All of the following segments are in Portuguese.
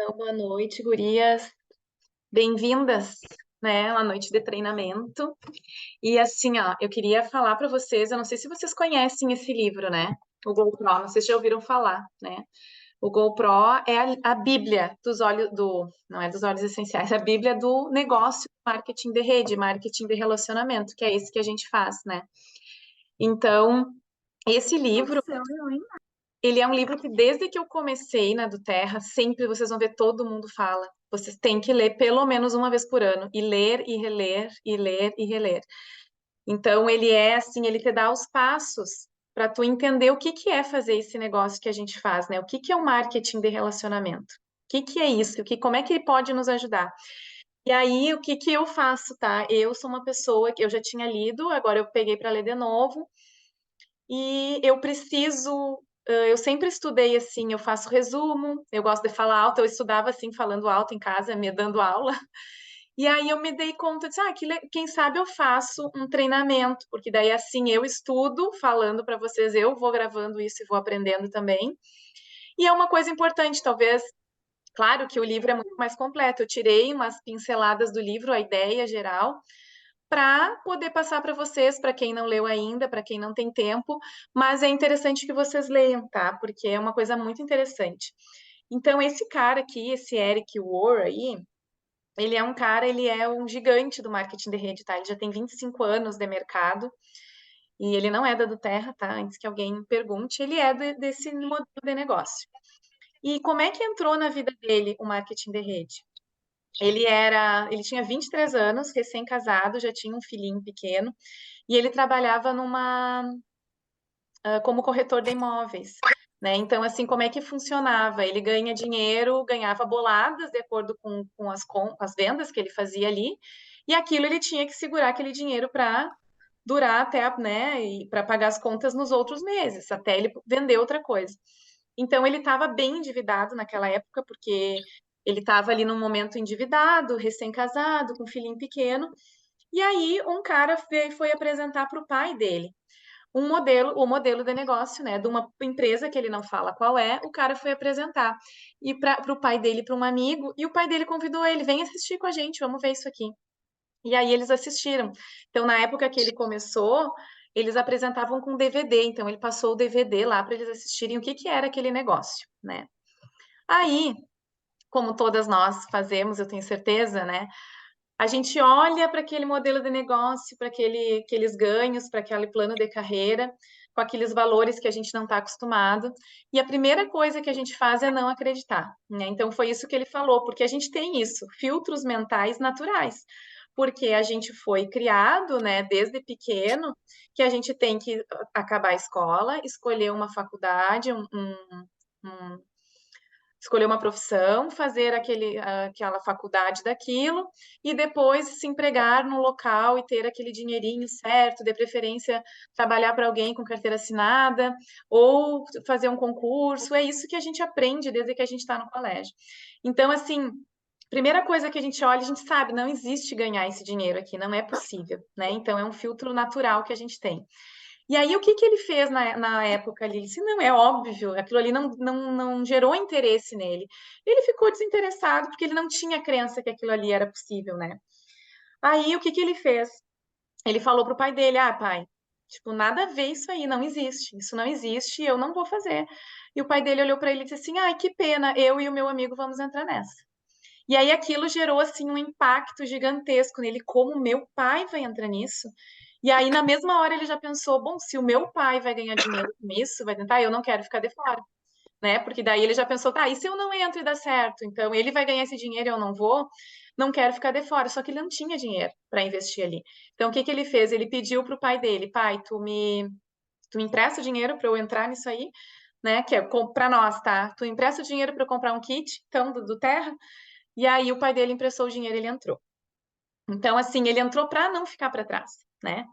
Então, boa noite, gurias. Bem-vindas, né, à noite de treinamento. E assim, ó, eu queria falar para vocês, eu não sei se vocês conhecem esse livro, né? O GoPro, não sei se já ouviram falar, né? O GoPro é a Bíblia dos olhos não é dos olhos essenciais, é a Bíblia do negócio, marketing de rede, marketing de relacionamento, que é esse que a gente faz, né? Então, esse livro ele é um livro que, desde que eu comecei na do Terra, sempre vocês vão ver todo mundo fala. Vocês têm que ler pelo menos uma vez por ano, e ler e reler, e ler e reler. Então, ele é assim, ele te dá os passos para tu entender o que que é fazer esse negócio que a gente faz, né? O que que é o marketing de relacionamento? O que que é isso? Como é que ele pode nos ajudar? E aí, o que que eu faço, tá? Eu sou uma pessoa que eu já tinha lido, agora eu peguei para ler de novo. E eu preciso, eu sempre estudei assim, eu faço resumo, eu gosto de falar alto, eu estudava assim, falando alto em casa, me dando aula. E aí eu me dei conta de, quem sabe eu faço um treinamento, porque daí assim eu estudo, falando para vocês, eu vou gravando isso e vou aprendendo também. E é uma coisa importante, talvez, claro que o livro é muito mais completo. Eu tirei umas pinceladas do livro, a ideia geral, para poder passar para vocês, para quem não leu ainda, para quem não tem tempo, mas é interessante que vocês leiam, tá? Porque é uma coisa muito interessante. Então, esse cara aqui, esse Eric Worre aí, ele é um cara, ele é um gigante do marketing de rede, tá? Ele já tem 25 anos de mercado e ele não é da do Terra, tá? Antes que alguém pergunte, ele é desse modelo de negócio. E como é que entrou na vida dele o marketing de rede? Ele tinha 23 anos, recém-casado, já tinha um filhinho pequeno, e ele trabalhava como corretor de imóveis, né? Então, assim, como é que funcionava? Ele ganha dinheiro, ganhava boladas de acordo com as vendas que ele fazia ali, e aquilo ele tinha que segurar aquele dinheiro para durar até, né, e para pagar as contas nos outros meses, até ele vender outra coisa. Então, ele estava bem endividado naquela época, porque ele estava ali num momento endividado, recém-casado, com um filhinho pequeno, e aí um cara foi apresentar para o pai dele o modelo de negócio, né, de uma empresa que ele não fala qual é, o cara foi apresentar e para o pai dele, para um amigo, e o pai dele convidou ele, vem assistir com a gente, vamos ver isso aqui. E aí eles assistiram. Então, na época que ele começou, eles apresentavam com DVD, então ele passou o DVD lá para eles assistirem o que que era aquele negócio, né? Aí, como todas nós fazemos, eu tenho certeza, né? A gente olha para aquele modelo de negócio, para aqueles ganhos, para aquele plano de carreira, com aqueles valores que a gente não está acostumado, e a primeira coisa que a gente faz é não acreditar, né? Então foi isso que ele falou, porque a gente tem isso, filtros mentais naturais, porque a gente foi criado, né, desde pequeno, que a gente tem que acabar a escola, escolher uma faculdade, um escolher uma profissão, fazer aquela faculdade daquilo e depois se empregar no local e ter aquele dinheirinho certo, de preferência trabalhar para alguém com carteira assinada ou fazer um concurso. É isso que a gente aprende desde que a gente está no colégio. Então, assim, primeira coisa que a gente olha, a gente sabe, não existe ganhar esse dinheiro aqui, não é possível, né? Então, é um filtro natural que a gente tem. E aí, o que que ele fez na época ali? Ele disse, não, é óbvio, aquilo ali não gerou interesse nele. Ele ficou desinteressado porque ele não tinha crença que aquilo ali era possível, né? Aí, o que que ele fez? Ele falou pro pai dele, pai, tipo, nada a ver isso aí, não existe. Isso não existe, eu não vou fazer. E o pai dele olhou para ele e disse assim, ai, que pena, eu e o meu amigo vamos entrar nessa. E aí aquilo gerou assim um impacto gigantesco nele, como meu pai vai entrar nisso? E aí na mesma hora ele já pensou, bom, se o meu pai vai ganhar dinheiro com isso, vai tentar, eu não quero ficar de fora, né? Porque daí ele já pensou, tá, e se eu não entro e dá certo? Então ele vai ganhar esse dinheiro e eu não vou, não quero ficar de fora. Só que ele não tinha dinheiro para investir ali. Então o que que ele fez? Ele pediu pro pai dele, pai, tu me empresta dinheiro para eu entrar nisso aí, né? Que é para nós, tá? Tu empresta dinheiro para eu comprar um kit, então, do Terra. E aí o pai dele emprestou o dinheiro e ele entrou. Então, assim, ele entrou para não ficar para trás, né?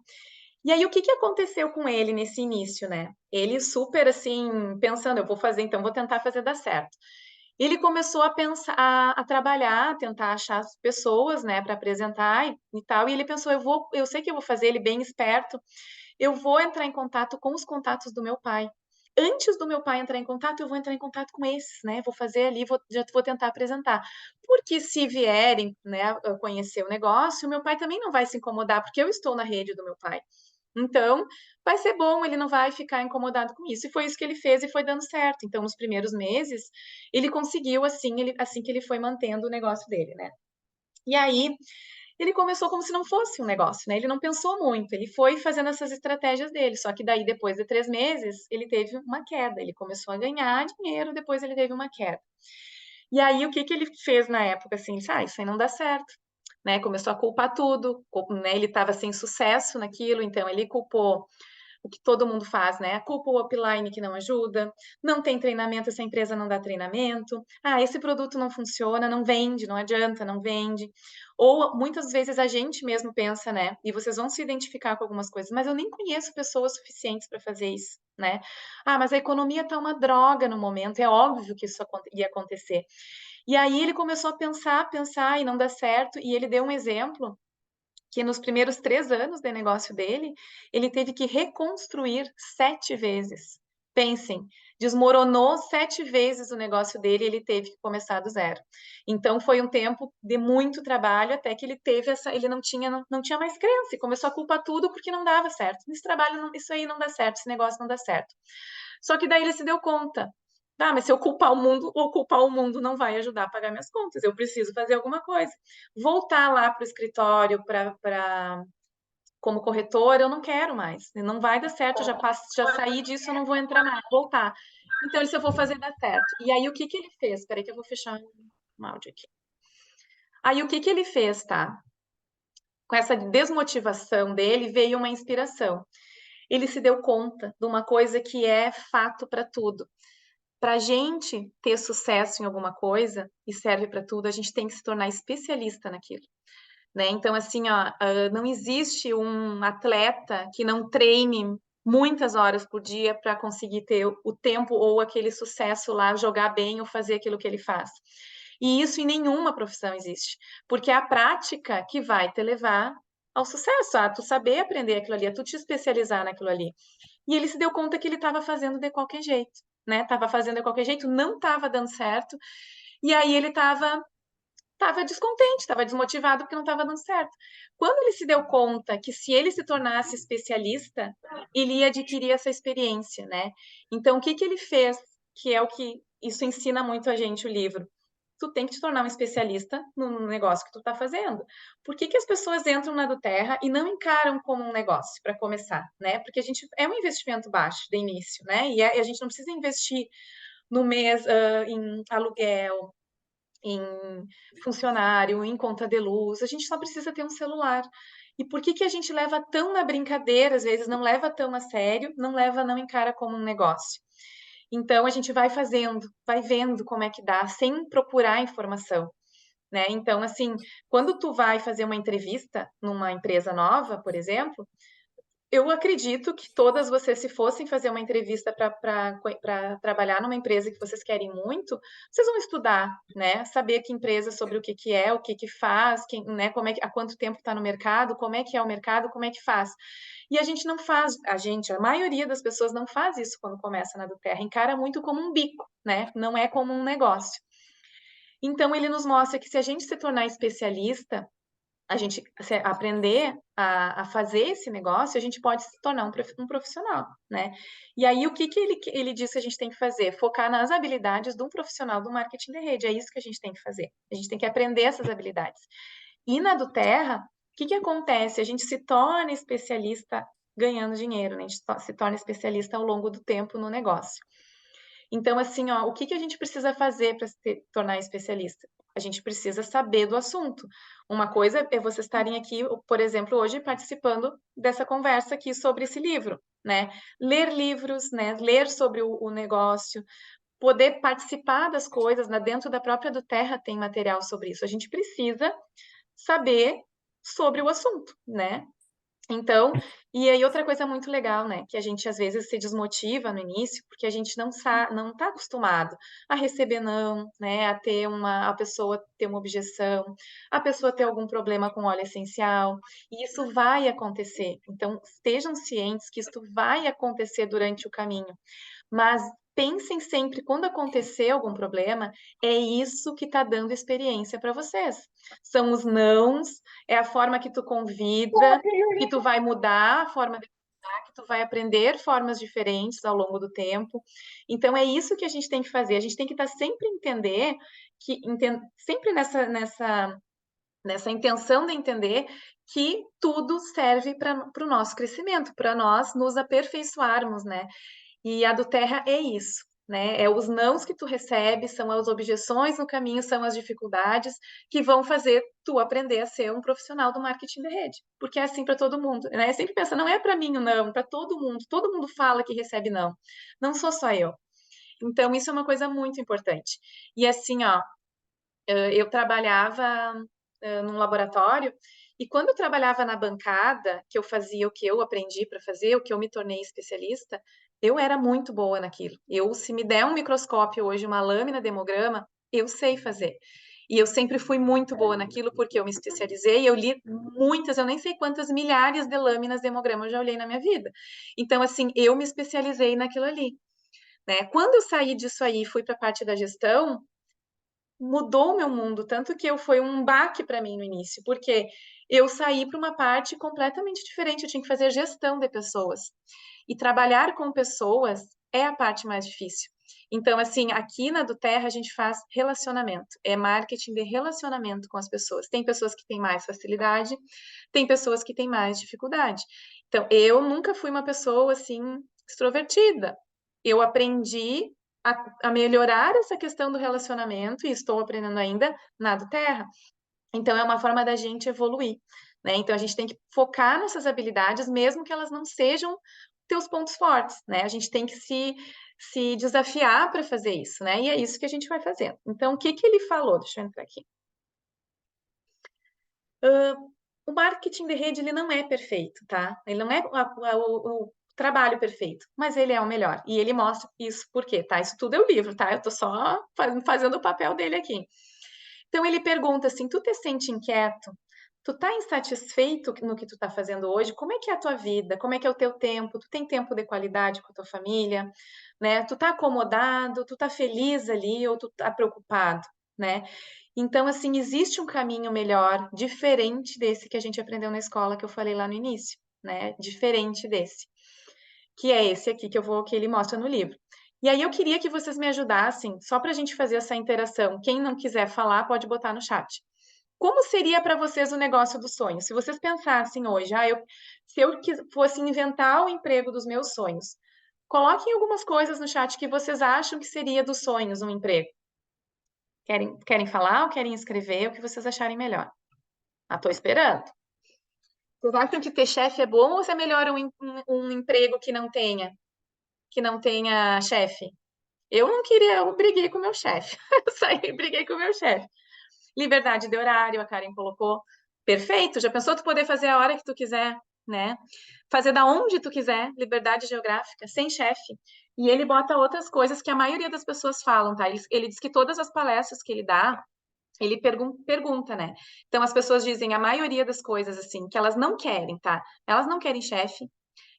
E aí, o que que aconteceu com ele nesse início, né? Ele super, assim, pensando, eu vou fazer, então vou tentar fazer dar certo. Ele começou a pensar, a trabalhar, a tentar achar as pessoas, né, para apresentar e tal. E ele pensou, eu sei que eu vou fazer ele bem esperto, eu vou entrar em contato com os contatos do meu pai. antes do meu pai entrar em contato, eu vou entrar em contato com esses, né? Vou fazer ali, já vou tentar apresentar. Porque se vierem, né, conhecer o negócio, o meu pai também não vai se incomodar, porque eu estou na rede do meu pai. Então, vai ser bom, ele não vai ficar incomodado com isso. E foi isso que ele fez e foi dando certo. Então, nos primeiros meses, ele conseguiu, assim que ele foi mantendo o negócio dele, né? E aí, ele começou como se não fosse um negócio, né? Ele não pensou muito, ele foi fazendo essas estratégias dele. Só que daí, depois de 3 meses, ele teve uma queda. Ele começou a ganhar dinheiro, depois ele teve uma queda. E aí, o que que ele fez na época? Assim, ele disse, isso aí não dá certo, né? Começou a culpar tudo, né? Ele estava sem sucesso naquilo, então ele culpou o que todo mundo faz, né? Culpa o upline que não ajuda, não tem treinamento, essa empresa não dá treinamento, esse produto não funciona, não vende, não adianta, não vende. Ou muitas vezes a gente mesmo pensa, né? E vocês vão se identificar com algumas coisas, mas eu nem conheço pessoas suficientes para fazer isso, né? Mas a economia tá uma droga no momento, é óbvio que isso ia acontecer. E aí ele começou a pensar e não dá certo, e ele deu um exemplo que nos primeiros 3 anos de negócio dele, ele teve que reconstruir 7 vezes. Pensem, desmoronou 7 vezes o negócio dele, ele teve que começar do zero. Então foi um tempo de muito trabalho até que ele teve ele não tinha mais crença e começou a culpar tudo porque não dava certo. Esse trabalho, isso aí não dá certo, esse negócio não dá certo. Só que daí ele se deu conta. Mas se eu culpar o mundo, ocupar o mundo não vai ajudar a pagar minhas contas. Eu preciso fazer alguma coisa. Voltar lá para o escritório, como corretora, eu não quero mais. Não vai dar certo, já saí disso, eu não vou entrar mais, voltar. Então, ele disse, eu vou fazer dar certo. E aí, o que que ele fez? Espera aí que eu vou fechar o áudio aqui. Aí, o que que ele fez, tá? Com essa desmotivação dele, veio uma inspiração. Ele se deu conta de uma coisa que é fato para tudo. Para a gente ter sucesso em alguma coisa, e serve para tudo, a gente tem que se tornar especialista naquilo. Né? Então, assim, não existe um atleta que não treine muitas horas por dia para conseguir ter o tempo ou aquele sucesso lá, jogar bem ou fazer aquilo que ele faz. E isso em nenhuma profissão existe, porque é a prática que vai te levar ao sucesso, a tu saber aprender aquilo ali, a tu te especializar naquilo ali. E ele se deu conta que ele estava fazendo de qualquer jeito, né? Estava fazendo de qualquer jeito, não estava dando certo. E aí ele estava descontente, estava desmotivado porque não estava dando certo. Quando ele se deu conta que se ele se tornasse especialista, ele ia adquirir essa experiência, né? Então, o que que ele fez? Que é o que isso ensina muito a gente o livro. Tu tem que te tornar um especialista no negócio que tu está fazendo. Por que que as pessoas entram na do Terra e não encaram como um negócio para começar, né? Porque a gente é um investimento baixo de início, né? E a gente não precisa investir no mês em aluguel, em funcionário, em conta de luz, a gente só precisa ter um celular. E por que que a gente leva tão na brincadeira, às vezes não leva tão a sério, não encara como um negócio? Então a gente vai fazendo, vai vendo como é que dá, sem procurar informação, né? Então, assim, quando tu vai fazer uma entrevista numa empresa nova, por exemplo, eu acredito que todas vocês, se fossem fazer uma entrevista para trabalhar numa empresa que vocês querem muito, vocês vão estudar, né? Saber que empresa, sobre o que é, o que que faz, né? Como é que, há quanto tempo está no mercado, como é que é o mercado, como é que faz. E a gente não faz, a maioria das pessoas não faz isso quando começa na do Terra, encara muito como um bico, né? Não é como um negócio. Então ele nos mostra que se a gente se tornar especialista, a gente aprender a fazer esse negócio, a gente pode se tornar um profissional, né? E aí, o que que ele diz que a gente tem que fazer? Focar nas habilidades de um profissional do marketing de rede. É isso que a gente tem que fazer. A gente tem que aprender essas habilidades. E na do Terra, o que que acontece? A gente se torna especialista ganhando dinheiro, né? A gente se torna especialista ao longo do tempo no negócio. Então, assim, o que que a gente precisa fazer para se tornar especialista? A gente precisa saber do assunto. Uma coisa é vocês estarem aqui, por exemplo, hoje participando dessa conversa aqui sobre esse livro, né? Ler livros, né? Ler sobre o negócio, poder participar das coisas, né? Dentro da própria do Terra tem material sobre isso. A gente precisa saber sobre o assunto, né? Então, e aí outra coisa muito legal, né, que a gente às vezes se desmotiva no início, porque a gente não está acostumado a receber não, né, a pessoa ter uma objeção, a pessoa ter algum problema com óleo essencial, e isso vai acontecer. Então, estejam cientes que isso vai acontecer durante o caminho. Mas pensem sempre, quando acontecer algum problema, é isso que está dando experiência para vocês. São os nãos, é a forma que tu convida, que tu vai mudar a forma de convidar, que tu vai aprender formas diferentes ao longo do tempo. Então é isso que a gente tem que fazer. A gente tem que estar sempre entender sempre nessa intenção de entender que tudo serve para o nosso crescimento, para nós nos aperfeiçoarmos, né? E a do Terra é isso, né? É os nãos que tu recebe, são as objeções no caminho, são as dificuldades que vão fazer tu aprender a ser um profissional do marketing de rede, porque é assim para todo mundo, né? Sempre pensa, não é para mim o não, para todo mundo fala que recebe não sou só eu. Então, isso é uma coisa muito importante. E assim, ó, eu trabalhava num laboratório e quando eu trabalhava na bancada, que eu fazia o que eu aprendi para fazer, o que eu me tornei especialista, eu era muito boa naquilo. Eu, se me der um microscópio hoje, uma lâmina de hemograma, eu sei fazer. E eu sempre fui muito boa naquilo porque eu me especializei, eu li muitas, eu nem sei quantas milhares de lâminas de hemograma eu já olhei na minha vida. Então, assim, eu me especializei naquilo ali, né? Quando eu saí disso aí e fui para a parte da gestão, mudou o meu mundo, tanto que eu foi um baque para mim no início, porque eu saí para uma parte completamente diferente, eu tinha que fazer gestão de pessoas. E trabalhar com pessoas é a parte mais difícil. Então, assim, aqui na do Terra a gente faz relacionamento, é marketing de relacionamento com as pessoas. Tem pessoas que têm mais facilidade, tem pessoas que têm mais dificuldade. Então, eu nunca fui uma pessoa assim extrovertida. Eu aprendi a melhorar essa questão do relacionamento e estou aprendendo ainda na do Terra. Então, é uma forma da gente evoluir, né? Então, a gente tem que focar nessas habilidades, mesmo que elas não sejam teus pontos fortes, né? A gente tem que se desafiar para fazer isso, né? E é isso que a gente vai fazer. Então, o que que ele falou? Deixa eu entrar aqui. O marketing de rede, ele não é perfeito, tá? Ele não é o trabalho perfeito, mas ele é o melhor. E ele mostra isso por quê, tá? Isso tudo é o livro, tá? Eu tô só fazendo o papel dele aqui. Então ele pergunta assim: tu te sente inquieto? Tu tá insatisfeito no que tu tá fazendo hoje? Como é que é a tua vida? Como é que é o teu tempo? Tu tem tempo de qualidade com a tua família, né? Tu tá acomodado? Tu tá feliz ali ou tu tá preocupado, né? Então, assim, existe um caminho melhor, diferente desse que a gente aprendeu na escola que eu falei lá no início, né? Diferente desse, que é esse aqui que ele mostra no livro. E aí eu queria que vocês me ajudassem, só para a gente fazer essa interação. Quem não quiser falar, pode botar no chat. Como seria para vocês o negócio dos sonhos? Se vocês pensassem hoje, se eu fosse inventar o emprego dos meus sonhos, coloquem algumas coisas no chat que vocês acham que seria dos sonhos um emprego. Querem falar ou querem escrever o que vocês acharem melhor? Ah, tô esperando. Vocês acham que ter chefe é bom ou se é melhor um emprego que não tenha chefe? Eu não queria, eu briguei com o meu chefe. Eu saí e briguei com o meu chefe. Liberdade de horário, a Karen colocou. Perfeito, já pensou tu poder fazer a hora que tu quiser, né? Fazer da onde tu quiser, liberdade geográfica, sem chefe. E ele bota outras coisas que a maioria das pessoas falam, tá? Ele diz que todas as palestras que ele dá, ele pergunta, né? Então as pessoas dizem a maioria das coisas assim, que elas não querem, tá? Elas não querem chefe,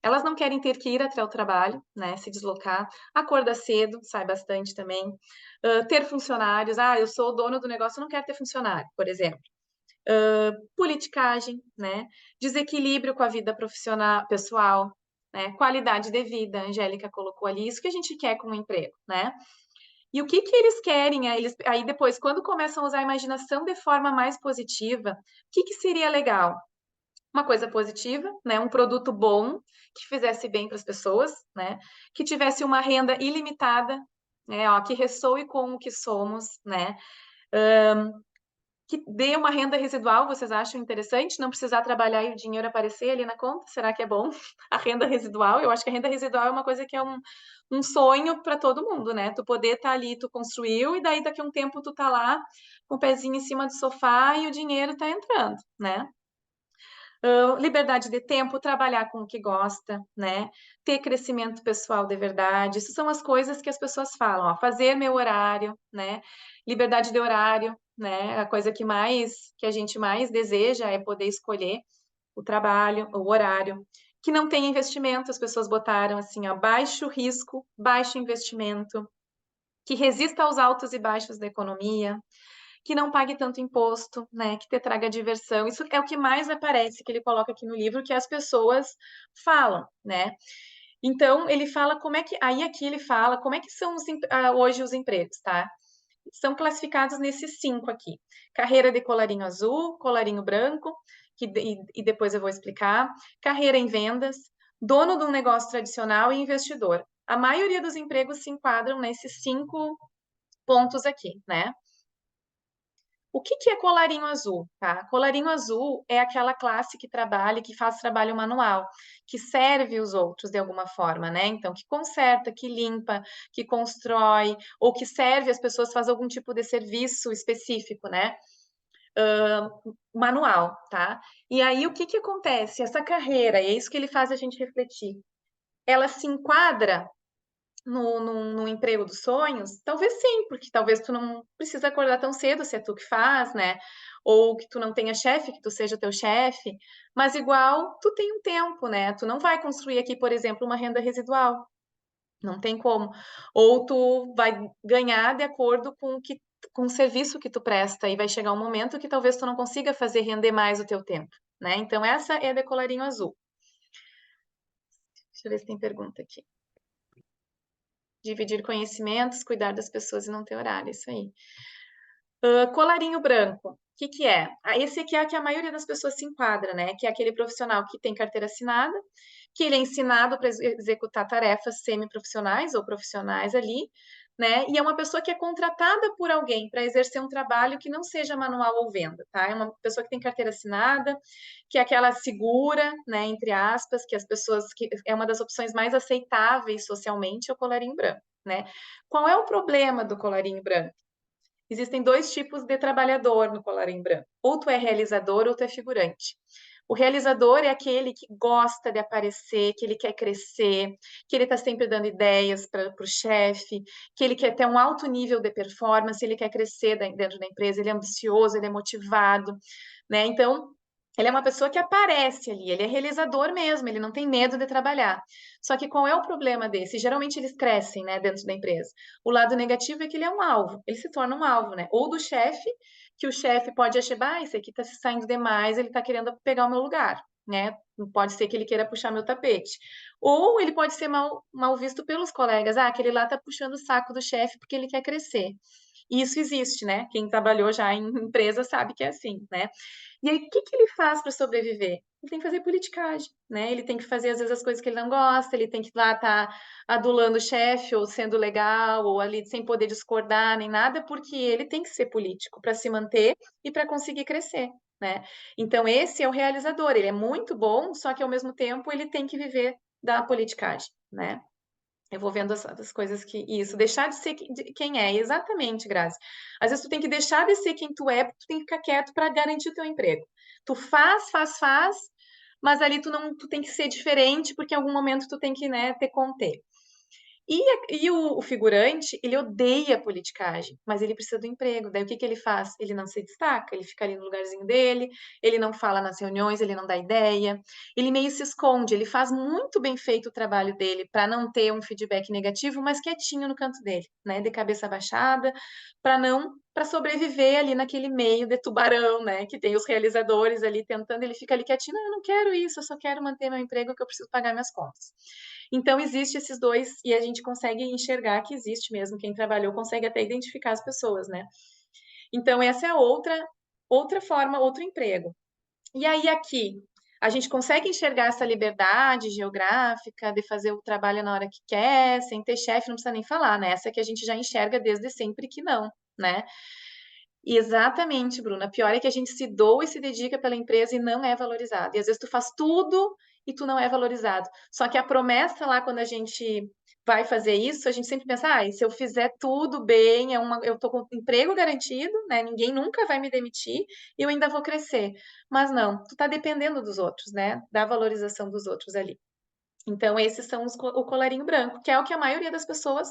elas não querem ter que ir até o trabalho, né? Se deslocar, acordar cedo, sai bastante também. Ter funcionários, eu sou o dono do negócio, eu não quero ter funcionário, por exemplo. Politicagem, né? Desequilíbrio com a vida profissional, pessoal, né? Qualidade de vida, a Angélica colocou ali, isso que a gente quer com o emprego, né? E o que que eles querem? Aí depois, quando começam a usar a imaginação de forma mais positiva, o que que seria legal? Uma coisa positiva, né? Um produto bom que fizesse bem para as pessoas, né? Que tivesse uma renda ilimitada, né? Ó, que ressoe com o que somos, né? Que dê uma renda residual, vocês acham interessante? Não precisar trabalhar e o dinheiro aparecer ali na conta? Será que é bom? A renda residual, eu acho que a renda residual é uma coisa que é um sonho para todo mundo, né? Tu poder estar ali, tu construiu, e daí daqui a um tempo tu tá lá com o pezinho em cima do sofá e o dinheiro tá entrando, né? Liberdade de tempo, trabalhar com o que gosta, né? Ter crescimento pessoal de verdade. Isso são as coisas que as pessoas falam, ó, fazer meu horário, né? Liberdade de horário, né? A coisa que a gente mais deseja é poder escolher o trabalho, o horário. que não tem investimento, as pessoas botaram assim, ó, baixo risco, baixo investimento, que resista aos altos e baixos da economia, que não pague tanto imposto, né, que te traga diversão. Isso é o que mais aparece, que ele coloca aqui no livro, que as pessoas falam, né? Então, ele fala como é que. Aí aqui ele fala como é que são hoje os empregos, tá? São classificados nesses 5 aqui: carreira de colarinho azul, colarinho branco, e depois eu vou explicar, carreira em vendas, dono de um negócio tradicional e investidor. A maioria dos empregos se enquadram nesses 5 pontos aqui, né? O que que é colarinho azul, tá? Colarinho azul é aquela classe que trabalha, que faz trabalho manual, que serve os outros de alguma forma, né? Então, que conserta, que limpa, que constrói, ou que serve as pessoas, faz algum tipo de serviço específico, né? Manual, tá? E aí, o que que acontece? Essa carreira, e é isso que ele faz a gente refletir, ela se enquadra no emprego dos sonhos? Talvez sim, porque talvez tu não precisa acordar tão cedo se é tu que faz, né? Ou que tu não tenha chefe, que tu seja teu chefe, mas igual tu tem um tempo, né? Tu não vai construir aqui, por exemplo, uma renda residual. Não tem como. Ou tu vai ganhar de acordo com o serviço que tu presta e vai chegar um momento que talvez tu não consiga fazer render mais o teu tempo, né? Então essa é a de colarinho azul. Deixa eu ver se tem pergunta aqui. Dividir conhecimentos, cuidar das pessoas e não ter horário, isso aí. Colarinho branco, o que que é? Esse aqui é que a maioria das pessoas se enquadra, né? Que é aquele profissional que tem carteira assinada, que ele é ensinado para executar tarefas semiprofissionais ou profissionais ali, né? E é uma pessoa que é contratada por alguém para exercer um trabalho que não seja manual ou venda, tá? É uma pessoa que tem carteira assinada, que é aquela segura, né? Entre aspas, que as pessoas que é uma das opções mais aceitáveis socialmente, é o colarinho branco, né? Qual é o problema do colarinho branco? Existem 2 tipos de trabalhador no colarinho branco. Ou tu é realizador ou tu é figurante. O realizador é aquele que gosta de aparecer, que ele quer crescer, que ele está sempre dando ideias para o chefe, que ele quer ter um alto nível de performance, ele quer crescer dentro da empresa, ele é ambicioso, ele é motivado, né? Então, ele é uma pessoa que aparece ali, ele é realizador mesmo, ele não tem medo de trabalhar. Só que qual é o problema desse? Geralmente eles crescem, né, dentro da empresa. O lado negativo é que ele é um alvo, ele se torna um alvo, né? Ou do chefe, que o chefe pode achar, ah, esse aqui tá se saindo demais, ele tá querendo pegar o meu lugar, né? Pode ser que ele queira puxar meu tapete. Ou ele pode ser mal visto pelos colegas, ah, aquele lá tá puxando o saco do chefe porque ele quer crescer. E isso existe, né? Quem trabalhou já em empresa sabe que é assim, né? E aí, o que que ele faz para sobreviver? Ele tem que fazer politicagem, né? Ele tem que fazer, às vezes, as coisas que ele não gosta, ele tem que lá estar adulando o chefe, ou sendo legal, ou ali sem poder discordar nem nada, porque ele tem que ser político para se manter e para conseguir crescer, né? Então, esse é o realizador, ele é muito bom, só que ao mesmo tempo ele tem que viver da politicagem, né? Eu vou vendo as coisas que. Isso, deixar de ser quem é, exatamente, Grazi. Às vezes tu tem que deixar de ser quem tu é, porque tu tem que ficar quieto para garantir o teu emprego. Tu faz, mas ali tu tem que ser diferente, porque em algum momento tu tem que, né, te conter. E o figurante, ele odeia a politicagem, mas ele precisa do emprego. Daí o que que ele faz? Ele não se destaca, ele fica ali no lugarzinho dele, ele não fala nas reuniões, ele não dá ideia, ele meio se esconde, ele faz muito bem feito o trabalho dele para não ter um feedback negativo, mas quietinho no canto dele, né? De cabeça baixada, para sobreviver ali naquele meio de tubarão, né? Que tem os realizadores ali tentando, ele fica ali quietinho, não, eu não quero isso, eu só quero manter meu emprego que eu preciso pagar minhas contas. Então, existe esses dois, e a gente consegue enxergar que existe mesmo. Quem trabalhou consegue até identificar as pessoas, né? Então, essa é outra forma, outro emprego. E aí, aqui, a gente consegue enxergar essa liberdade geográfica de fazer o trabalho na hora que quer, sem ter chefe, não precisa nem falar, né? Essa que a gente já enxerga desde sempre que não, né? Exatamente, Bruna. Pior é que a gente se doa e se dedica pela empresa e não é valorizado. E às vezes tu faz tudo e tu não é valorizado. Só que a promessa lá, quando a gente vai fazer isso, a gente sempre pensa, ah, se eu fizer tudo bem, eu tô com emprego garantido, né? Ninguém nunca vai me demitir e eu ainda vou crescer. Mas não, tu tá dependendo dos outros, né? Da valorização dos outros ali. Então, esses são o colarinho branco, que é o que a maioria das pessoas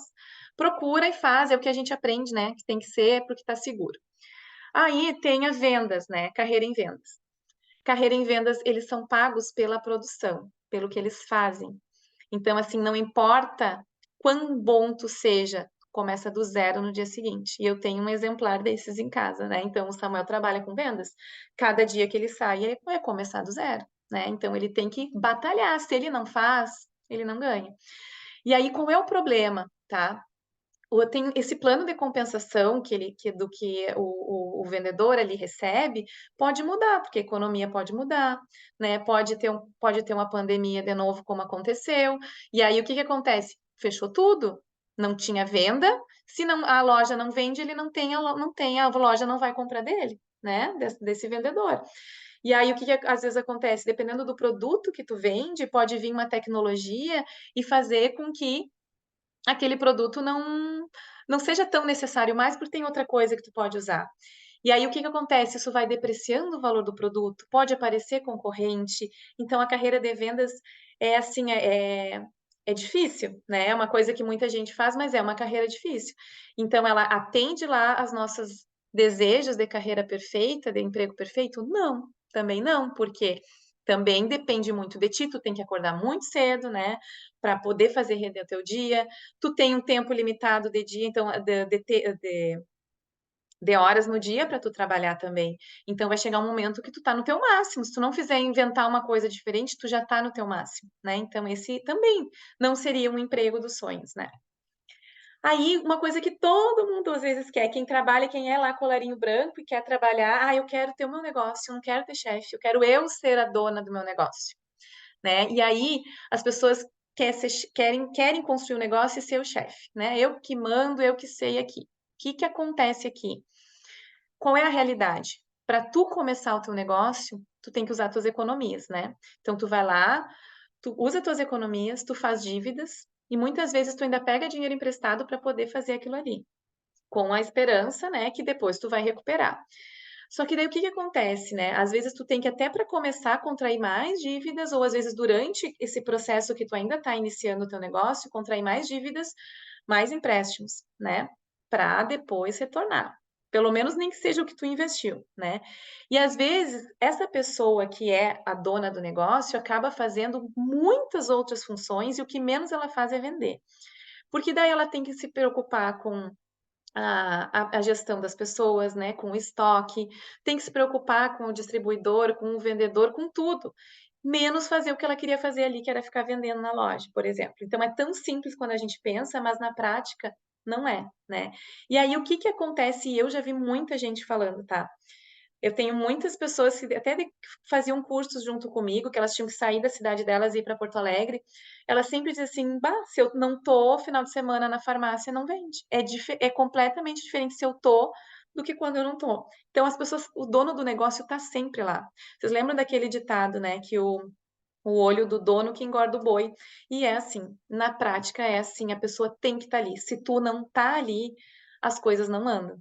procura e faz, é o que a gente aprende, né? Que tem que ser porque tá seguro. Aí tem as vendas, né? Carreira em vendas. Carreira em vendas, eles são pagos pela produção. pelo que eles fazem. Então, assim, não importa quão bom tu seja, começa do zero no dia seguinte. E eu tenho um exemplar desses em casa, né? Então, o Samuel trabalha com vendas. Cada dia que ele sai é começar do zero, né? Então, ele tem que batalhar. Se ele não faz, ele não ganha. E aí, qual é o problema, tá? Tem esse plano de compensação do que o vendedor ali recebe pode mudar, porque a economia pode mudar, né? Pode ter uma pandemia de novo, como aconteceu. E aí o que que acontece? Fechou tudo, não tinha venda. Se não, a loja não vende, ele não tem, a loja não vai comprar dele, né? Desse vendedor. E aí o que que às vezes acontece? Dependendo do produto que tu vende, pode vir uma tecnologia e fazer com que aquele produto não seja tão necessário mais porque tem outra coisa que tu pode usar. E aí o que que acontece? Isso vai depreciando o valor do produto, pode aparecer concorrente. Então a carreira de vendas é assim, é difícil, né? É uma coisa que muita gente faz, mas é uma carreira difícil. Então ela atende lá as nossas desejos de carreira perfeita, de emprego perfeito? Não, também não, porque também depende muito de ti, tu tem que acordar muito cedo, né, para poder fazer render o teu dia. Tu tem um tempo limitado de dia, então de horas no dia para tu trabalhar também. Então vai chegar um momento que tu tá no teu máximo. Se tu não fizer inventar uma coisa diferente, tu já tá no teu máximo, né? Então esse também não seria um emprego dos sonhos, né? Aí, uma coisa que todo mundo às vezes quer, quem trabalha, quem é lá colarinho branco e quer trabalhar, eu quero ter o meu negócio, eu não quero ter chefe, eu quero eu ser a dona do meu negócio, né? E aí as pessoas querem construir um negócio e ser o chefe, né? Eu que mando, eu que sei aqui. O que que acontece aqui? Qual é a realidade? Para tu começar o teu negócio, tu tem que usar tuas economias, né? Então tu vai lá, tu usa tuas economias, tu faz dívidas e muitas vezes tu ainda pega dinheiro emprestado para poder fazer aquilo ali, com a esperança, né, que depois tu vai recuperar. Só que daí o que que acontece, né? Às vezes tu tem que até para começar a contrair mais dívidas, ou às vezes durante esse processo que tu ainda está iniciando o teu negócio, contrair mais dívidas, mais empréstimos, né? Para depois retornar. Pelo menos nem que seja o que tu investiu, né? E às vezes essa pessoa que é a dona do negócio acaba fazendo muitas outras funções e o que menos ela faz é vender. Porque daí ela tem que se preocupar com a gestão das pessoas, né, com o estoque, tem que se preocupar com o distribuidor, com o vendedor, com tudo, menos fazer o que ela queria fazer ali, que era ficar vendendo na loja, por exemplo. Então é tão simples quando a gente pensa, mas na prática não é, né? E aí o que que acontece? E eu já vi muita gente falando, tá? Eu tenho muitas pessoas que faziam cursos junto comigo, que elas tinham que sair da cidade delas e ir para Porto Alegre. Elas sempre dizem assim: bah, se eu não tô final de semana na farmácia, não vende. É completamente diferente se eu tô do que quando eu não tô. Então, as pessoas, o dono do negócio tá sempre lá. Vocês lembram daquele ditado, né? Que o olho do dono que engorda o boi. E é assim, na prática é assim, a pessoa tem que estar ali. Se tu não tá ali, as coisas não andam.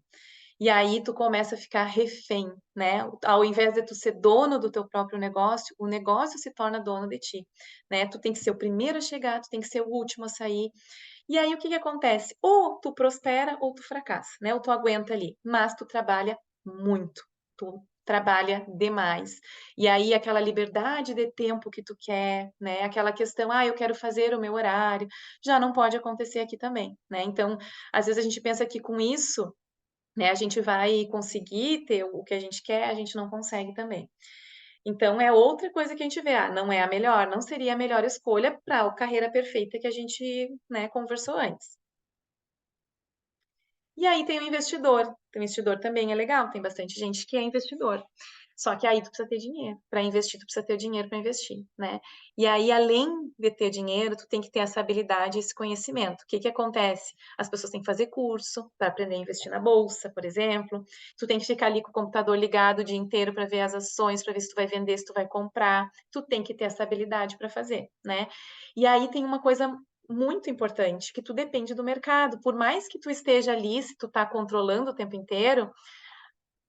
E aí tu começa a ficar refém, né? Ao invés de tu ser dono do teu próprio negócio, o negócio se torna dono de ti, né? Tu tem que ser o primeiro a chegar, tu tem que ser o último a sair. E aí o que que acontece? Ou tu prospera ou tu fracassa, né? Ou tu aguenta ali, mas tu trabalha muito. Tu trabalha demais. E aí aquela liberdade de tempo que tu quer, né? Aquela questão, eu quero fazer o meu horário, já não pode acontecer aqui também, né? Então, às vezes a gente pensa que com isso, né, a gente vai conseguir ter o que a gente quer, a gente não consegue também. Então, é outra coisa que a gente vê, não é a melhor, não seria a melhor escolha para a carreira perfeita que a gente, né, conversou antes. E aí tem o investidor. O investidor também é legal, tem bastante gente que é investidor. Só que aí tu precisa ter dinheiro. Para investir, tu precisa ter dinheiro para investir, né? E aí, além de ter dinheiro, tu tem que ter essa habilidade e esse conhecimento. O que que acontece? As pessoas têm que fazer curso para aprender a investir na bolsa, por exemplo. Tu tem que ficar ali com o computador ligado o dia inteiro para ver as ações, para ver se tu vai vender, se tu vai comprar. Tu tem que ter essa habilidade para fazer, né? E aí tem uma coisa muito importante, que tu depende do mercado. Por mais que tu esteja ali, se tu tá controlando o tempo inteiro,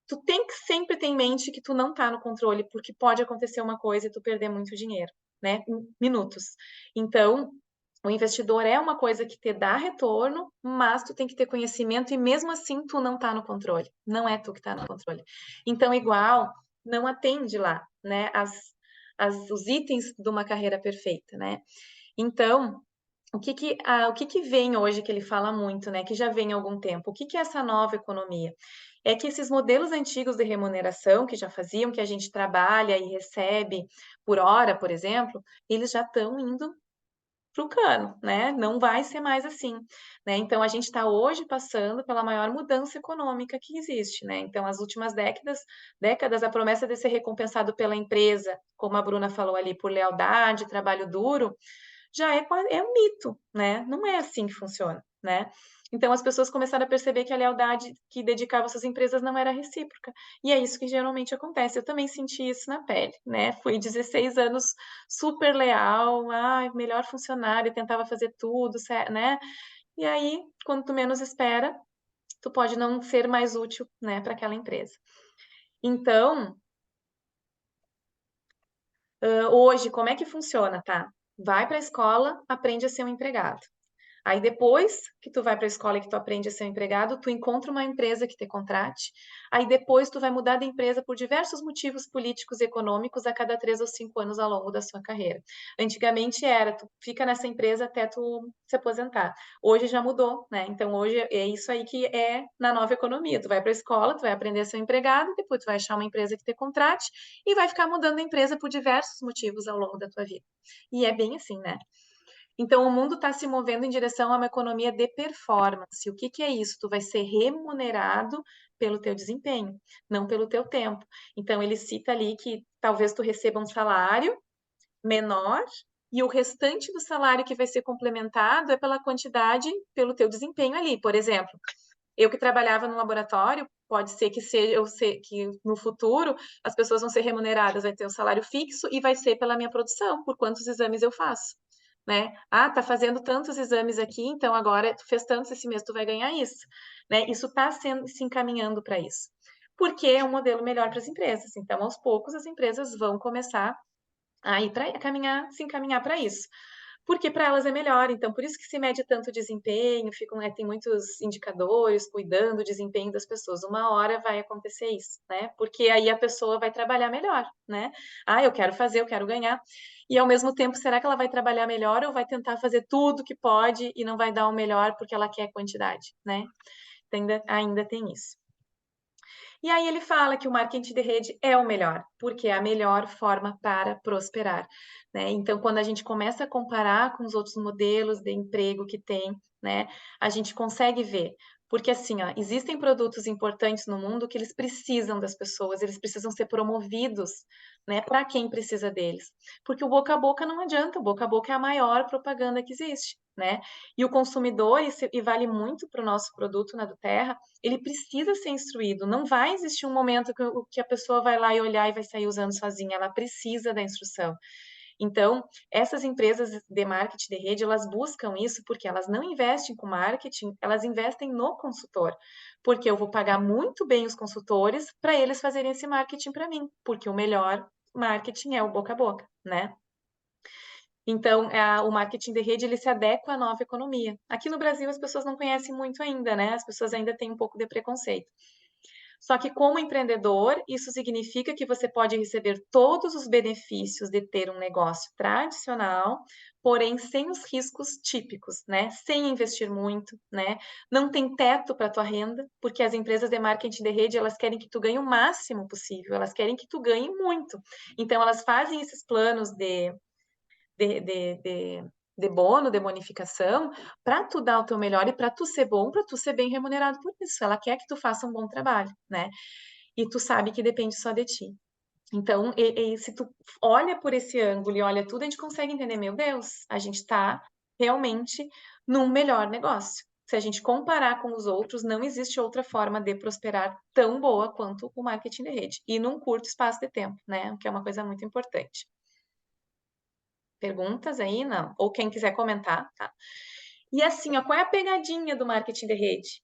tu tem que sempre ter em mente que tu não tá no controle, porque pode acontecer uma coisa e tu perder muito dinheiro, né? Em minutos. Então, o investidor é uma coisa que te dá retorno, mas tu tem que ter conhecimento e mesmo assim tu não tá no controle. Não é tu que tá no controle. Então, igual, não atende lá, né? os itens de uma carreira perfeita, né? Então, o que que vem hoje que ele fala muito, né? Que já vem há algum tempo. O que que é essa nova economia? É que esses modelos antigos de remuneração que já faziam que a gente trabalha e recebe por hora, por exemplo, eles já estão indo para o cano, né? Não vai ser mais assim, né? Então a gente está hoje passando pela maior mudança econômica que existe, né? Então as últimas décadas, a promessa de ser recompensado pela empresa, como a Bruna falou ali, por lealdade, trabalho duro, já é um mito, né? Não é assim que funciona, né? Então as pessoas começaram a perceber que a lealdade que dedicava às suas empresas não era recíproca. E é isso que geralmente acontece. Eu também senti isso na pele, né? Fui 16 anos super leal, melhor funcionário, tentava fazer tudo, né? E aí, quando tu menos espera, tu pode não ser mais útil, né, para aquela empresa. Então, hoje, como é que funciona, tá? Vai para a escola, aprende a ser um empregado. Aí depois que tu vai para a escola e que tu aprende a ser um empregado, tu encontra uma empresa que te contrate. Aí depois tu vai mudar de empresa por diversos motivos políticos e econômicos a cada 3 ou 5 anos ao longo da sua carreira. Antigamente era, tu fica nessa empresa até tu se aposentar. Hoje já mudou, né? Então hoje é isso aí que é na nova economia. Tu vai para a escola, tu vai aprender a ser um empregado, depois tu vai achar uma empresa que te contrate e vai ficar mudando a empresa por diversos motivos ao longo da tua vida. E é bem assim, né? Então, o mundo está se movendo em direção a uma economia de performance. O que que é isso? Tu vai ser remunerado pelo teu desempenho, não pelo teu tempo. Então, ele cita ali que talvez tu receba um salário menor e o restante do salário que vai ser complementado é pela quantidade, pelo teu desempenho ali. Por exemplo, eu que trabalhava no laboratório, pode ser que seja, que no futuro as pessoas vão ser remuneradas, vai ter um salário fixo e vai ser pela minha produção, por quantos exames eu faço, né? Ah, tá fazendo tantos exames aqui, então agora tu fez tantos esse mês, tu vai ganhar isso, né? Isso está se encaminhando para isso, porque é um modelo melhor para as empresas. Então, aos poucos, as empresas vão começar a ir para caminhar, se encaminhar para isso porque para elas é melhor. Então, por isso que se mede tanto o desempenho, tem muitos indicadores cuidando do desempenho das pessoas. Uma hora vai acontecer isso, né? Porque aí a pessoa vai trabalhar melhor, né? Ah, eu quero fazer, eu quero ganhar. E ao mesmo tempo, será que ela vai trabalhar melhor ou vai tentar fazer tudo que pode e não vai dar o melhor porque ela quer quantidade, né? Ainda tem isso. E aí ele fala que o marketing de rede é o melhor, porque é a melhor forma para prosperar, né? Então, quando a gente começa a comparar com os outros modelos de emprego que tem, né, a gente consegue ver. Porque assim, ó, existem produtos importantes no mundo que eles precisam das pessoas, eles precisam ser promovidos, né, para quem precisa deles. Porque o boca a boca não adianta, o boca a boca é a maior propaganda que existe, né? E o consumidor, e vale muito para o nosso produto na do Terra, ele precisa ser instruído. Não vai existir um momento que a pessoa vai lá e olhar e vai sair usando sozinha. Ela precisa da instrução. Então, essas empresas de marketing de rede, elas buscam isso porque elas não investem com marketing, elas investem no consultor. Porque eu vou pagar muito bem os consultores para eles fazerem esse marketing para mim, porque o melhor marketing é o boca a boca, né? Então, o marketing de rede ele se adequa à nova economia. Aqui no Brasil as pessoas não conhecem muito ainda, né? As pessoas ainda têm um pouco de preconceito. Só que como empreendedor, isso significa que você pode receber todos os benefícios de ter um negócio tradicional, porém sem os riscos típicos, né? Sem investir muito, né? Não tem teto para tua renda, porque as empresas de marketing de rede, elas querem que tu ganhe o máximo possível, elas querem que tu ganhe muito. Então elas fazem esses planos de, de, de, de bônus, de bonificação, para tu dar o teu melhor e para tu ser bom, para tu ser bem remunerado por isso. Ela quer que tu faça um bom trabalho, né? E tu sabe que depende só de ti. Então, se tu olha por esse ângulo e olha tudo, a gente consegue entender, meu Deus, a gente está realmente num melhor negócio. Se a gente comparar com os outros, não existe outra forma de prosperar tão boa quanto o marketing de rede. E num curto espaço de tempo, né? O que é uma coisa muito importante. Perguntas aí? Não. Ou quem quiser comentar, tá? E assim, ó, qual é a pegadinha do marketing de rede?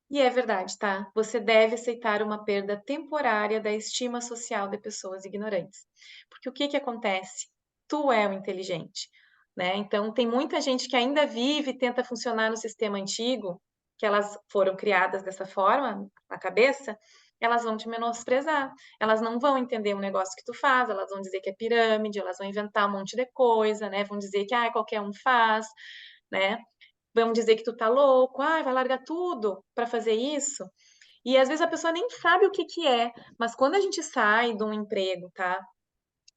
E é verdade, tá? Você deve aceitar uma perda temporária da estima social de pessoas ignorantes. Porque o que que acontece? Tu é o inteligente, né? Então, tem muita gente que ainda vive e tenta funcionar no sistema antigo, que elas foram criadas dessa forma, na cabeça, elas vão te menosprezar. Elas não vão entender o negócio que tu faz, elas vão dizer que é pirâmide, elas vão inventar um monte de coisa, né? Vão dizer que qualquer um faz, né? Vão dizer que tu tá louco, vai largar tudo para fazer isso. E às vezes a pessoa nem sabe o que que é, mas quando a gente sai de um emprego, tá?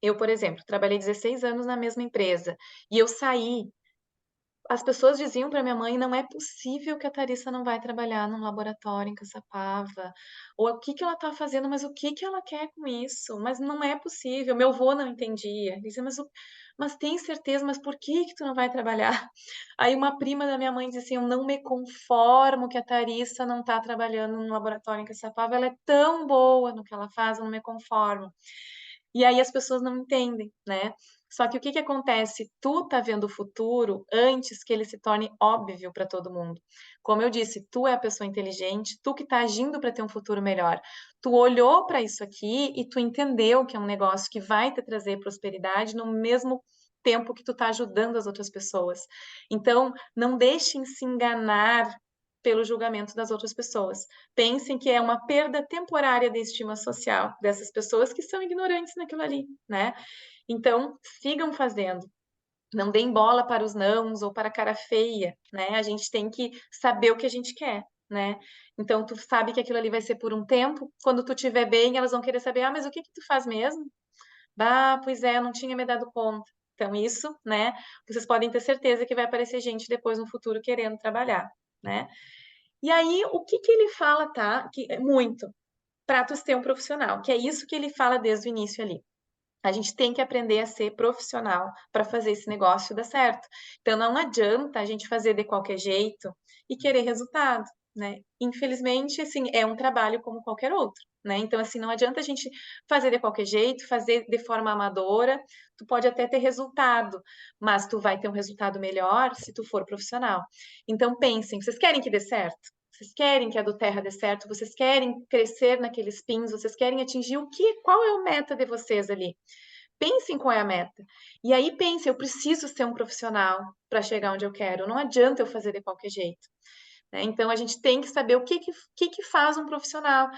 Eu, por exemplo, trabalhei 16 anos na mesma empresa e eu saí. As pessoas diziam para minha mãe: não é possível que a Tharissa não vai trabalhar num laboratório em Caçapava. Ou o que que ela está fazendo, mas o que que ela quer com isso? Mas não é possível. Meu avô não entendia. Ele dizia: mas tem certeza, mas por que que tu não vai trabalhar? Aí uma prima da minha mãe disse assim: eu não me conformo que a Tharissa não está trabalhando num laboratório em Caçapava. Ela é tão boa no que ela faz, eu não me conformo. E aí as pessoas não entendem, né? Só que o que que acontece? Tu tá vendo o futuro antes que ele se torne óbvio para todo mundo. Como eu disse, tu é a pessoa inteligente, tu que tá agindo para ter um futuro melhor. Tu olhou para isso aqui e tu entendeu que é um negócio que vai te trazer prosperidade no mesmo tempo que tu tá ajudando as outras pessoas. Então, não deixem se enganar pelo julgamento das outras pessoas. Pensem que é uma perda temporária da estima social dessas pessoas que são ignorantes naquilo ali, né? Então, sigam fazendo. Não deem bola para os nãos ou para a cara feia, né? A gente tem que saber o que a gente quer, né? Então, tu sabe que aquilo ali vai ser por um tempo. Quando tu estiver bem, elas vão querer saber, mas o que que tu faz mesmo? Pois é, eu não tinha me dado conta. Então, isso, né? Vocês podem ter certeza que vai aparecer gente depois no futuro querendo trabalhar, né? E aí, o que que ele fala, tá? Que é muito para tu ser um profissional, que é isso que ele fala desde o início ali. A gente tem que aprender a ser profissional para fazer esse negócio dar certo. Então não adianta a gente fazer de qualquer jeito e querer resultado, né? Infelizmente, assim, é um trabalho como qualquer outro, né? Então assim, não adianta a gente fazer de qualquer jeito, fazer de forma amadora. Tu pode até ter resultado, mas tu vai ter um resultado melhor se tu for profissional. Então pensem, vocês querem que dê certo? Vocês querem que a do Terra dê certo? Vocês querem crescer naqueles pins? Vocês querem atingir o que? Qual é o meta de vocês ali? Pensem qual é a meta. E aí pense, eu preciso ser um profissional para chegar onde eu quero. Não adianta eu fazer de qualquer jeito, né? Então a gente tem que saber o que faz um profissional.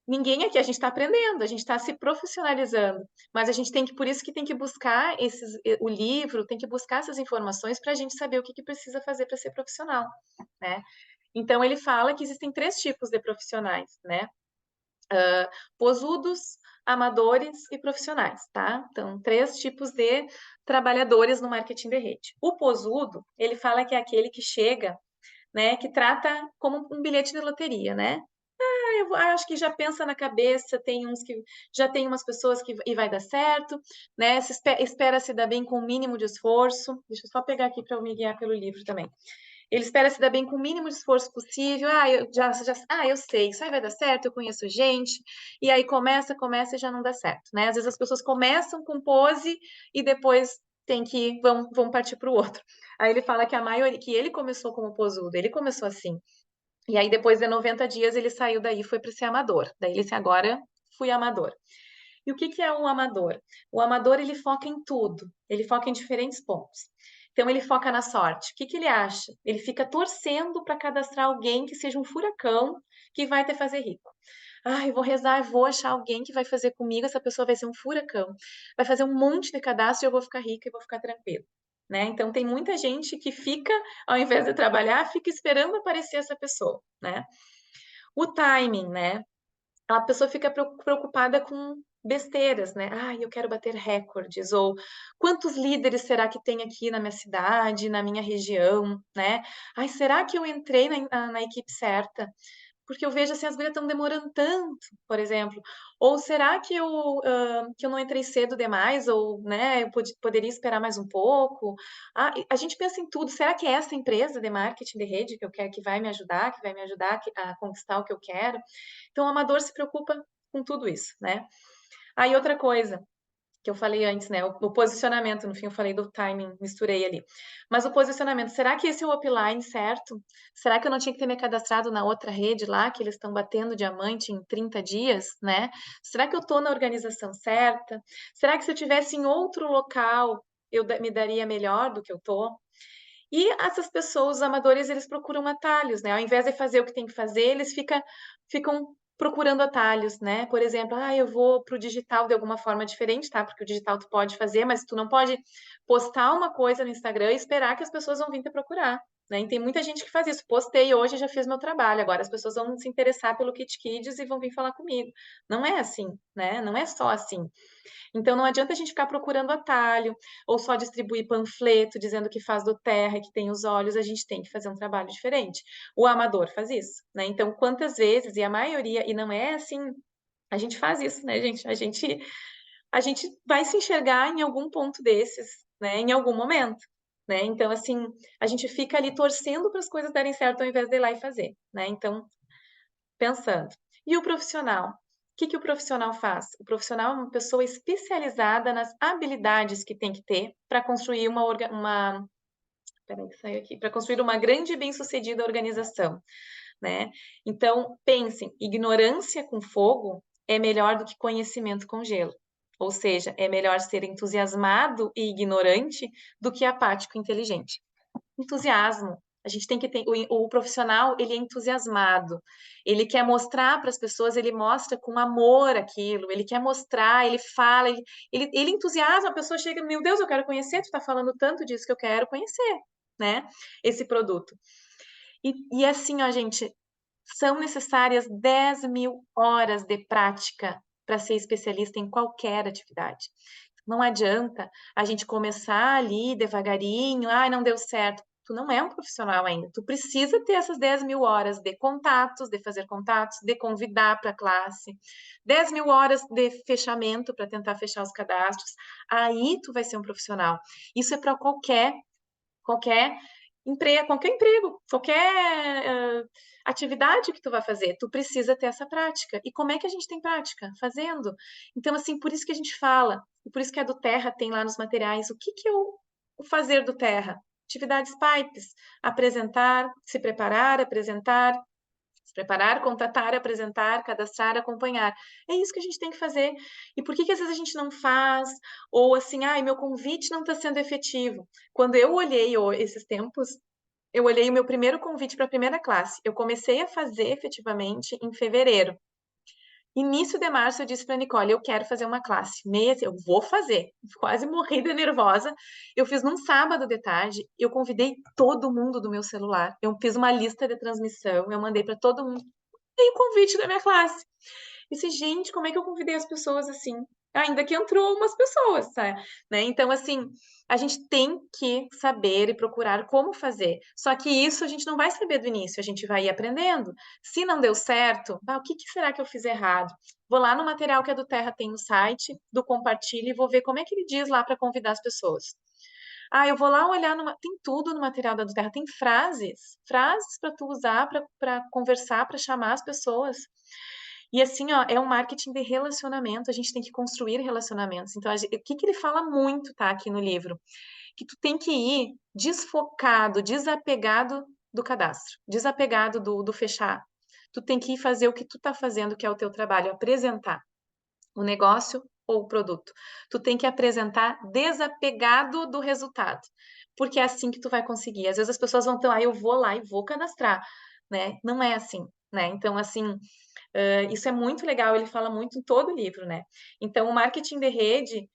Ninguém aqui, a gente está aprendendo, a gente está se profissionalizando, mas a gente tem que, por isso que tem que buscar o livro, tem que buscar essas informações para a gente saber o que precisa fazer para ser profissional, né? Então ele fala que existem 3 tipos de profissionais, né? Posudos, amadores e profissionais, tá? Então, 3 tipos de trabalhadores no marketing de rede. O posudo, ele fala que é aquele que chega, né, que trata como um bilhete de loteria, né? Eu acho que já pensa na cabeça, tem uns que já tem umas pessoas que e vai dar certo, né? Espera se dar bem com o mínimo de esforço. Deixa eu só pegar aqui para eu me guiar pelo livro também. Ele espera se dar bem com o mínimo de esforço possível. Eu sei, isso aí vai dar certo, eu conheço gente. E aí começa e já não dá certo, né? Às vezes as pessoas começam com pose e depois vão partir para o outro. Aí ele fala que a maioria, que ele começou como posudo, ele começou assim. E aí depois de 90 dias ele saiu daí e foi para ser amador. Daí ele disse, agora fui amador. E o que que é um amador? O amador, ele foca em tudo, ele foca em diferentes pontos. Então, ele foca na sorte. O que que ele acha? Ele fica torcendo para cadastrar alguém que seja um furacão que vai te fazer rico. Eu vou rezar, eu vou achar alguém que vai fazer comigo, essa pessoa vai ser um furacão. Vai fazer um monte de cadastro e eu vou ficar rica e vou ficar tranquilo. Né? Então, tem muita gente que fica, ao invés de trabalhar, fica esperando aparecer essa pessoa, né? O timing, né? A pessoa fica preocupada com besteiras, né? Eu quero bater recordes, ou quantos líderes será que tem aqui na minha cidade, na minha região, né? Será que eu entrei na equipe certa? Porque eu vejo assim, as gurias estão demorando tanto, por exemplo. Ou será que eu não entrei cedo demais? Ou, né, eu poderia esperar mais um pouco? A gente pensa em tudo. Será que é essa empresa de marketing de rede que eu quero que vai me ajudar, a conquistar o que eu quero? Então, o amador se preocupa com tudo isso, né? Aí, outra coisa que eu falei antes, né? O posicionamento, no fim eu falei do timing, misturei ali. Mas o posicionamento, será que esse é o upline certo? Será que eu não tinha que ter me cadastrado na outra rede lá, que eles estão batendo diamante em 30 dias, né? Será que eu estou na organização certa? Será que se eu tivesse em outro local, eu me daria melhor do que eu estou? E essas pessoas, os amadores, eles procuram atalhos, né? Ao invés de fazer o que tem que fazer, eles ficam procurando atalhos, né? Por exemplo, eu vou para o digital de alguma forma diferente, tá? Porque o digital tu pode fazer, mas tu não pode postar uma coisa no Instagram e esperar que as pessoas vão vir te procurar, né? E tem muita gente que faz isso. Postei hoje, já fiz meu trabalho. Agora as pessoas vão se interessar pelo Kit Kids e vão vir falar comigo. Não é assim, né? Não é só assim. Então não adianta a gente ficar procurando atalho ou só distribuir panfleto dizendo que faz do terra, que tem os olhos, a gente tem que fazer um trabalho diferente. O amador faz isso, né? Então quantas vezes, e a maioria, e não é assim, a gente faz isso, né, gente? A gente vai se enxergar em algum ponto desses, né, em algum momento. Né? Então, assim, a gente fica ali torcendo para as coisas darem certo ao invés de ir lá e fazer, né? Então, pensando. E o profissional? O que que o profissional faz? O profissional é uma pessoa especializada nas habilidades que tem que ter para construir peraí, que saiu aqui, para construir uma grande e bem-sucedida organização, né? Então, pensem, ignorância com fogo é melhor do que conhecimento com gelo. Ou seja, é melhor ser entusiasmado e ignorante do que apático e inteligente. Entusiasmo. A gente tem que ter o profissional, ele é entusiasmado. Ele quer mostrar para as pessoas, ele mostra com amor aquilo, ele quer mostrar, ele fala, ele entusiasma, a pessoa chega, meu Deus, eu quero conhecer, tu está falando tanto disso que eu quero conhecer, né? Esse produto. E assim, ó, gente, são necessárias 10.000 horas de prática para ser especialista em qualquer atividade. Não adianta a gente começar ali devagarinho, não deu certo. Tu não é um profissional ainda. Tu precisa ter essas 10.000 horas de contatos, de fazer contatos, de convidar para a classe, 10.000 horas de fechamento para tentar fechar os cadastros. Aí tu vai ser um profissional. Isso é para qualquer emprego, qualquer atividade que tu vai fazer, tu precisa ter essa prática. E como é que a gente tem prática? Fazendo. Então, assim, por isso que a gente fala, e por isso que a do Terra tem lá nos materiais, o que que é o fazer do Terra? Atividades pipes, apresentar, se preparar, apresentar, se preparar, contatar, apresentar, cadastrar, acompanhar. É isso que a gente tem que fazer. E por que que às vezes a gente não faz? Ou assim, meu convite não está sendo efetivo. Quando eu olhei esses tempos, eu olhei o meu primeiro convite para a primeira classe. Eu comecei a fazer efetivamente em fevereiro. Início de março, eu disse para a Nicole, eu quero fazer uma classe. Eu vou fazer. Quase morri de nervosa. Eu fiz num sábado de tarde, eu convidei todo mundo do meu celular. Eu fiz uma lista de transmissão, eu mandei para todo mundo. E o convite da minha classe. Disse, gente, como é que eu convidei as pessoas assim? Ainda que entrou umas pessoas, tá? Né? Então, assim, a gente tem que saber e procurar como fazer. Só que isso a gente não vai saber do início, a gente vai ir aprendendo. Se não deu certo, o que será que eu fiz errado? Vou lá no material que a do Terra tem no site, do Compartilhe, e vou ver como é que ele diz lá para convidar as pessoas. Eu vou lá olhar, tem tudo no material da do Terra, tem frases para tu usar para conversar, para chamar as pessoas. E assim, ó, é um marketing de relacionamento, a gente tem que construir relacionamentos. Então, o que que ele fala muito, tá, aqui no livro? Que tu tem que ir desfocado, desapegado do cadastro, desapegado do fechar. Tu tem que ir fazer o que tu tá fazendo, que é o teu trabalho, apresentar o negócio ou o produto. Tu tem que apresentar desapegado do resultado, porque é assim que tu vai conseguir. Às vezes as pessoas vão então, eu vou lá e vou cadastrar, né? Não é assim, né? Então, assim, isso é muito legal, ele fala muito em todo o livro, né? Então, o marketing de rede,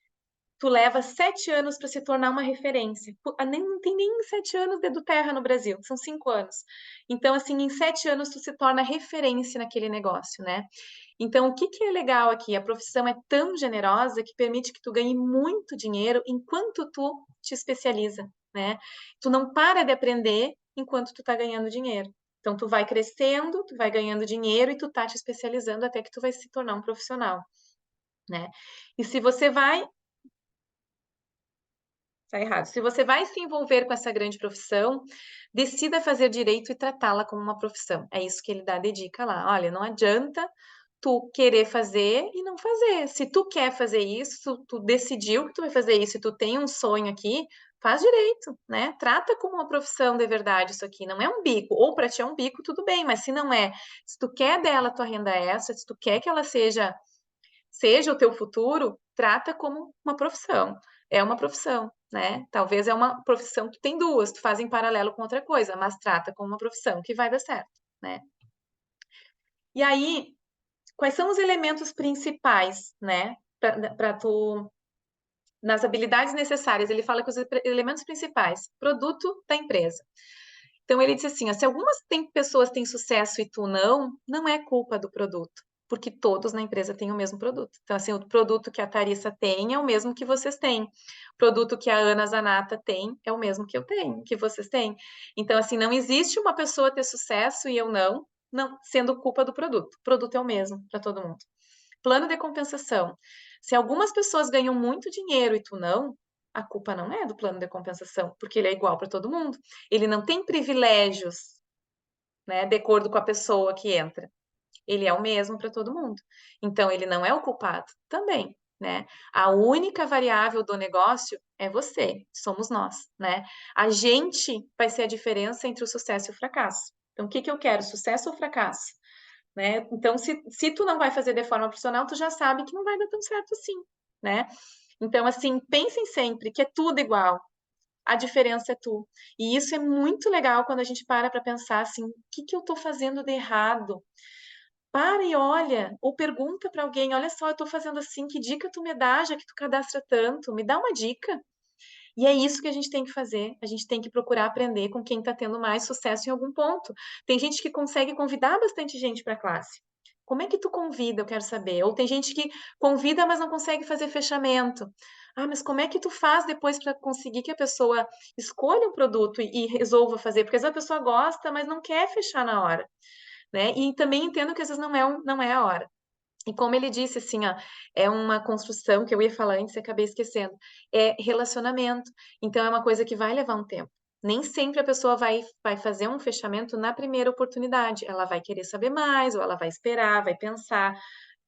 tu leva 7 anos para se tornar uma referência. Não tem nem 7 anos de do Terra no Brasil, são 5 anos. Então, assim, em 7 anos tu se torna referência naquele negócio, né? Então, o que que é legal aqui? A profissão é tão generosa que permite que tu ganhe muito dinheiro enquanto tu te especializa, né? Tu não para de aprender enquanto tu tá ganhando dinheiro. Então, tu vai crescendo, tu vai ganhando dinheiro e tu tá te especializando até que tu vai se tornar um profissional, né? E se você vai Tá errado. Se você vai se envolver com essa grande profissão, decida fazer direito e tratá-la como uma profissão. É isso que ele dá de dica lá. Olha, não adianta tu querer fazer e não fazer. Se tu quer fazer isso, tu decidiu que tu vai fazer isso e tu tem um sonho aqui, faz direito, né? Trata como uma profissão de verdade isso aqui. Não é um bico. Ou para ti é um bico, tudo bem, mas se não é, se tu quer dela tua renda extra, se tu quer que ela seja o teu futuro, trata como uma profissão. É uma profissão, né? Talvez é uma profissão que tem duas, tu faz em paralelo com outra coisa, mas trata como uma profissão que vai dar certo, né? E aí, quais são os elementos principais, né? Para tu nas habilidades necessárias, ele fala que os elementos principais, produto da empresa. Então ele diz assim, ó, se algumas pessoas têm sucesso e tu não, não é culpa do produto, porque todos na empresa têm o mesmo produto. Então assim, o produto que a Tharissa tem é o mesmo que vocês têm. O produto que a Ana Zanata tem é o mesmo que eu tenho, que vocês têm. Então assim, não existe uma pessoa ter sucesso e eu não, não sendo culpa do produto. O produto é o mesmo para todo mundo. Plano de compensação. Se algumas pessoas ganham muito dinheiro e tu não, a culpa não é do plano de compensação, porque ele é igual para todo mundo. Ele não tem privilégios, né, de acordo com a pessoa que entra. Ele é o mesmo para todo mundo. Então, ele não é o culpado também, né? A única variável do negócio é você, somos nós, né? A gente vai ser a diferença entre o sucesso e o fracasso. Então, o que que eu quero? Sucesso ou fracasso? Né? Então, se tu não vai fazer de forma profissional, tu já sabe que não vai dar tão certo assim, né? Então, assim, pensem sempre que é tudo igual. A diferença é tu. E isso é muito legal quando a gente para pensar assim, o que que eu tô fazendo de errado? Para e olha, ou pergunta para alguém, olha só, eu tô fazendo assim, que dica tu me dá, já que tu cadastra tanto? Me dá uma dica. E é isso que a gente tem que fazer. A gente tem que procurar aprender com quem está tendo mais sucesso em algum ponto. Tem gente que consegue convidar bastante gente para a classe. Como é que tu convida? Eu quero saber. Ou tem gente que convida, mas não consegue fazer fechamento. Ah, mas como é que tu faz depois para conseguir que a pessoa escolha um produto e resolva fazer? Porque às vezes a pessoa gosta, mas não quer fechar na hora, né? E também entendo que às vezes não é a hora. E como ele disse, assim, ó, é uma construção que eu ia falar antes e acabei esquecendo. É relacionamento. Então, é uma coisa que vai levar um tempo. Nem sempre a pessoa vai fazer um fechamento na primeira oportunidade. Ela vai querer saber mais, ou ela vai esperar, vai pensar.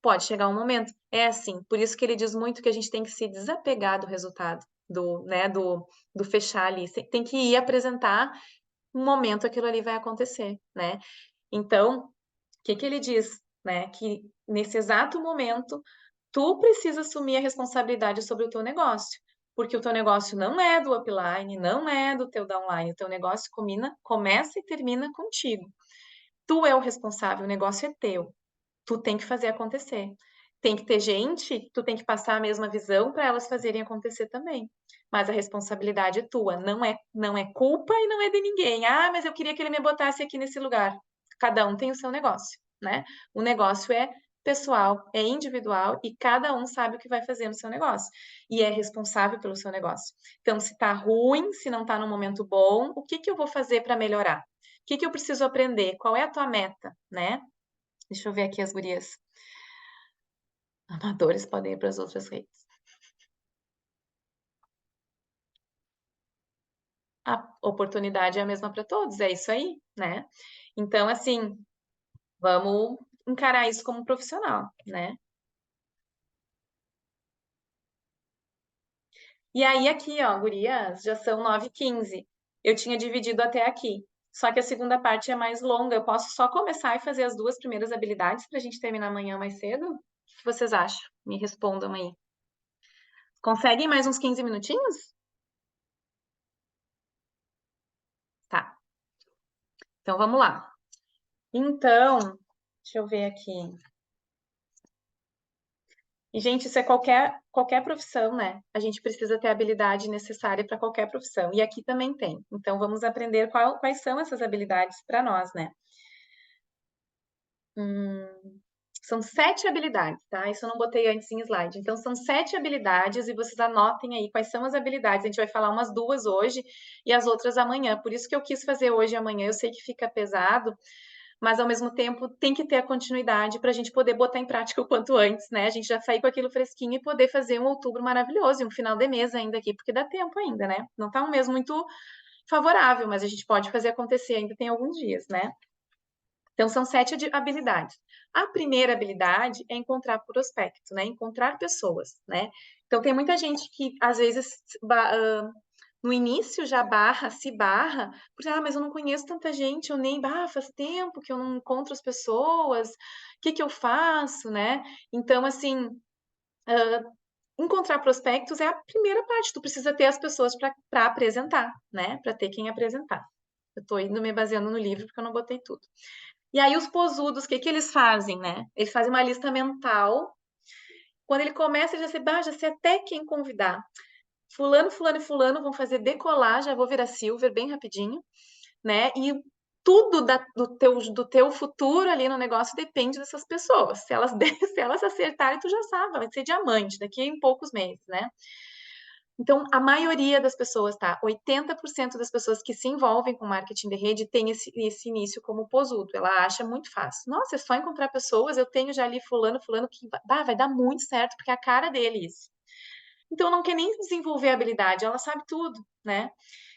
Pode chegar um momento. É assim. Por isso que ele diz muito que a gente tem que se desapegar do resultado, do fechar ali. Tem que ir apresentar um momento aquilo ali vai acontecer, né? Então, que ele diz, né? Que nesse exato momento tu precisa assumir a responsabilidade sobre o teu negócio, porque o teu negócio não é do upline, não é do teu downline, o teu negócio começa e termina contigo. Tu é o responsável, o negócio é teu. Tu tem que fazer acontecer. Tem que ter gente, tu tem que passar a mesma visão para elas fazerem acontecer também. Mas a responsabilidade é tua, não é culpa e não é de ninguém. Ah, mas eu queria que ele me botasse aqui nesse lugar. Cada um tem o seu negócio, né? O negócio é pessoal, é individual e cada um sabe o que vai fazer no seu negócio e é responsável pelo seu negócio. Então, se tá ruim, se não tá no momento bom, o que que eu vou fazer para melhorar? O que que eu preciso aprender? Qual é a tua meta, né? Deixa eu ver aqui as gurias. Amadores podem ir para as outras redes. A oportunidade é a mesma para todos, é isso aí, né? Então, assim, vamos encarar isso como profissional, né? E aí, aqui, ó, gurias, já são 9h15. Eu tinha dividido até aqui. Só que a segunda parte é mais longa. Eu posso só começar e fazer as duas primeiras habilidades para a gente terminar amanhã mais cedo? O que vocês acham? Me respondam aí. Conseguem mais uns 15 minutinhos? Tá. Então, vamos lá. Então, deixa eu ver aqui. E, gente, isso é qualquer profissão, né? A gente precisa ter a habilidade necessária para qualquer profissão. E aqui também tem. Então, vamos aprender quais são essas habilidades para nós, né? Hum, são 7 habilidades, tá? Isso eu não botei antes em slide. Então, são 7 habilidades e vocês anotem aí quais são as habilidades. A gente vai falar umas duas hoje e as outras amanhã. Por isso que eu quis fazer hoje e amanhã. Eu sei que fica pesado, mas ao mesmo tempo tem que ter a continuidade para a gente poder botar em prática o quanto antes, né? A gente já sair com aquilo fresquinho e poder fazer um outubro maravilhoso e um final de mês ainda aqui, porque dá tempo ainda, né? Não tá um mês muito favorável, mas a gente pode fazer acontecer, ainda tem alguns dias, né? Então, são 7 habilidades. A primeira habilidade é encontrar prospecto, né? Encontrar pessoas, né? Então, tem muita gente que, às vezes, no início já se barra, porque, mas eu não conheço tanta gente, eu nem, faz tempo que eu não encontro as pessoas, o que que eu faço, né? Então, assim, encontrar prospectos é a primeira parte, tu precisa ter as pessoas para apresentar, né? Para ter quem apresentar. Eu tô indo me baseando no livro porque eu não botei tudo. E aí os posudos, o que que eles fazem, né? Eles fazem uma lista mental. Quando ele começa, ele já sei até quem convidar. Fulano, fulano e fulano vão fazer decolar, já vou virar silver bem rapidinho, né? E tudo do teu futuro ali no negócio depende dessas pessoas. Se elas, se elas acertarem, tu já sabe, vai ser diamante daqui em poucos meses, né? Então, a maioria das pessoas, tá? 80% das pessoas que se envolvem com marketing de rede tem esse início como posudo. Ela acha muito fácil. Nossa, é só encontrar pessoas, eu tenho já ali fulano que vai dar muito certo, porque é a cara dele isso. Então, não quer nem desenvolver a habilidade, ela sabe tudo, né?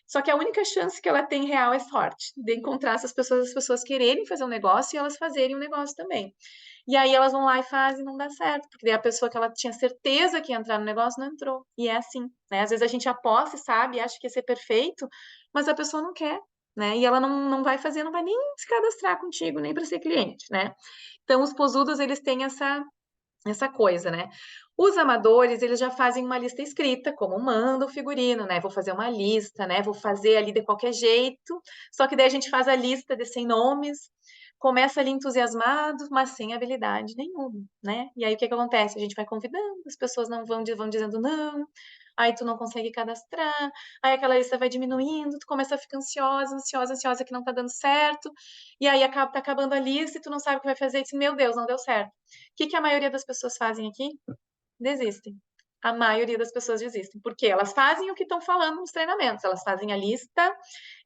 Só que a única chance que ela tem real é sorte, de encontrar essas pessoas, as pessoas quererem fazer um negócio e elas fazerem um negócio também. E aí elas vão lá e fazem e não dá certo, porque daí a pessoa que ela tinha certeza que ia entrar no negócio não entrou. E é assim, né? Às vezes a gente aposta e sabe, acha que ia ser perfeito, mas a pessoa não quer, né? E ela não vai fazer, não vai nem se cadastrar contigo, nem para ser cliente, né? Então os posudos, eles têm essa coisa, né? Os amadores, eles já fazem uma lista escrita, como manda o figurino, né? Vou fazer uma lista, né? Vou fazer ali de qualquer jeito. Só que daí a gente faz a lista de 100 nomes, começa ali entusiasmado, mas sem habilidade nenhuma, né? E aí o que que acontece? A gente vai convidando, as pessoas não vão dizendo não, aí tu não consegue cadastrar, aí aquela lista vai diminuindo, tu começa a ficar ansiosa que não tá dando certo, e aí tá acabando a lista e tu não sabe o que vai fazer, e diz, meu Deus, não deu certo. O que que a maioria das pessoas fazem aqui? Desistem. A maioria das pessoas desistem, porque elas fazem o que estão falando nos treinamentos, elas fazem a lista,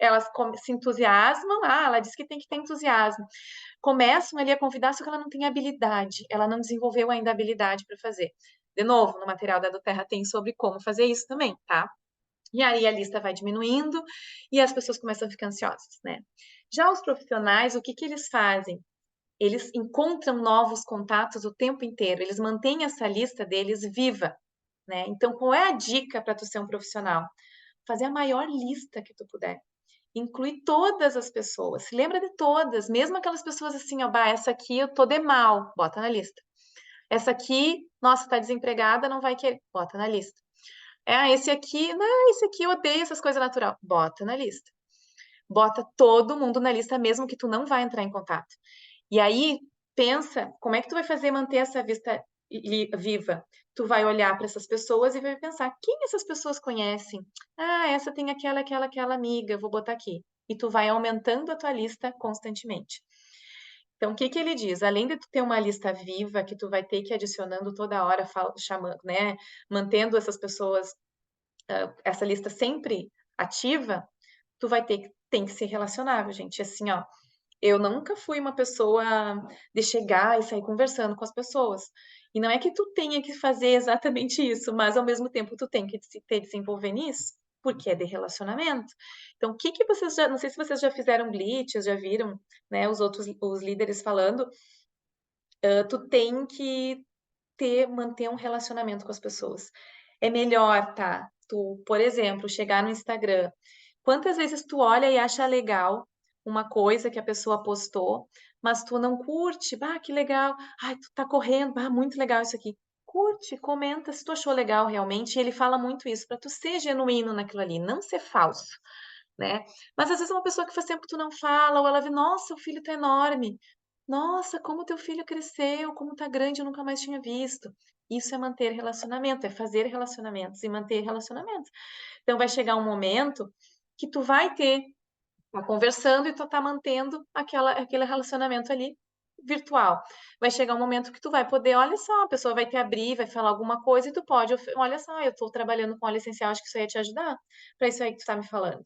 elas se entusiasmam, ela disse que tem que ter entusiasmo. Começam ali a convidar, só que ela não tem habilidade, ela não desenvolveu ainda a habilidade para fazer. De novo, no material da do Terra tem sobre como fazer isso também, tá? E aí a lista vai diminuindo e as pessoas começam a ficar ansiosas, né? Já os profissionais, o que que eles fazem? Eles encontram novos contatos o tempo inteiro, eles mantêm essa lista deles viva, né? Então, qual é a dica para tu ser um profissional? Fazer a maior lista que tu puder. Inclui todas as pessoas. Se lembra de todas, mesmo aquelas pessoas assim, ó, bah, essa aqui eu tô de mal, bota na lista. Essa aqui, nossa, tá desempregada, não vai querer, bota na lista. Esse aqui, não, esse aqui odeia essas coisas natural, bota na lista. Bota todo mundo na lista, mesmo que tu não vai entrar em contato. E aí, pensa, como é que tu vai fazer manter essa vista viva? Tu vai olhar para essas pessoas e vai pensar, quem essas pessoas conhecem? Ah, essa tem aquela amiga, vou botar aqui. E tu vai aumentando a tua lista constantemente. Então, o que que ele diz? Além de tu ter uma lista viva que tu vai ter que ir adicionando toda hora, chamando, né, mantendo essas pessoas, essa lista sempre ativa, tu vai tem que ser relacionável, gente. Assim, ó, eu nunca fui uma pessoa de chegar e sair conversando com as pessoas. E não é que tu tenha que fazer exatamente isso, mas ao mesmo tempo tu tem que te desenvolver nisso, porque é de relacionamento. Então, o que que vocês já, não sei se vocês já fizeram blitz, já viram, né, os líderes falando, tu tem que manter um relacionamento com as pessoas. É melhor, tá? Tu, por exemplo, chegar no Instagram. Quantas vezes tu olha e acha legal uma coisa que a pessoa postou, mas tu não curte? Bah, que legal. Ai, tu tá correndo. Bah, muito legal isso aqui. Curte, comenta se tu achou legal realmente. E ele fala muito isso, para tu ser genuíno naquilo ali, não ser falso, né? Mas às vezes é uma pessoa que faz tempo que tu não fala, ou ela vê, nossa, o filho tá enorme. Nossa, como teu filho cresceu, como tá grande, eu nunca mais tinha visto. Isso é manter relacionamento, é fazer relacionamentos e manter relacionamentos. Então vai chegar um momento que tu vai tá conversando e tu tá mantendo aquele relacionamento ali virtual. Vai chegar um momento que tu vai poder, olha só, a pessoa vai te abrir, vai falar alguma coisa e tu pode, olha só, eu tô trabalhando com óleo essencial, acho que isso aí ia te ajudar para isso aí que tu tá me falando,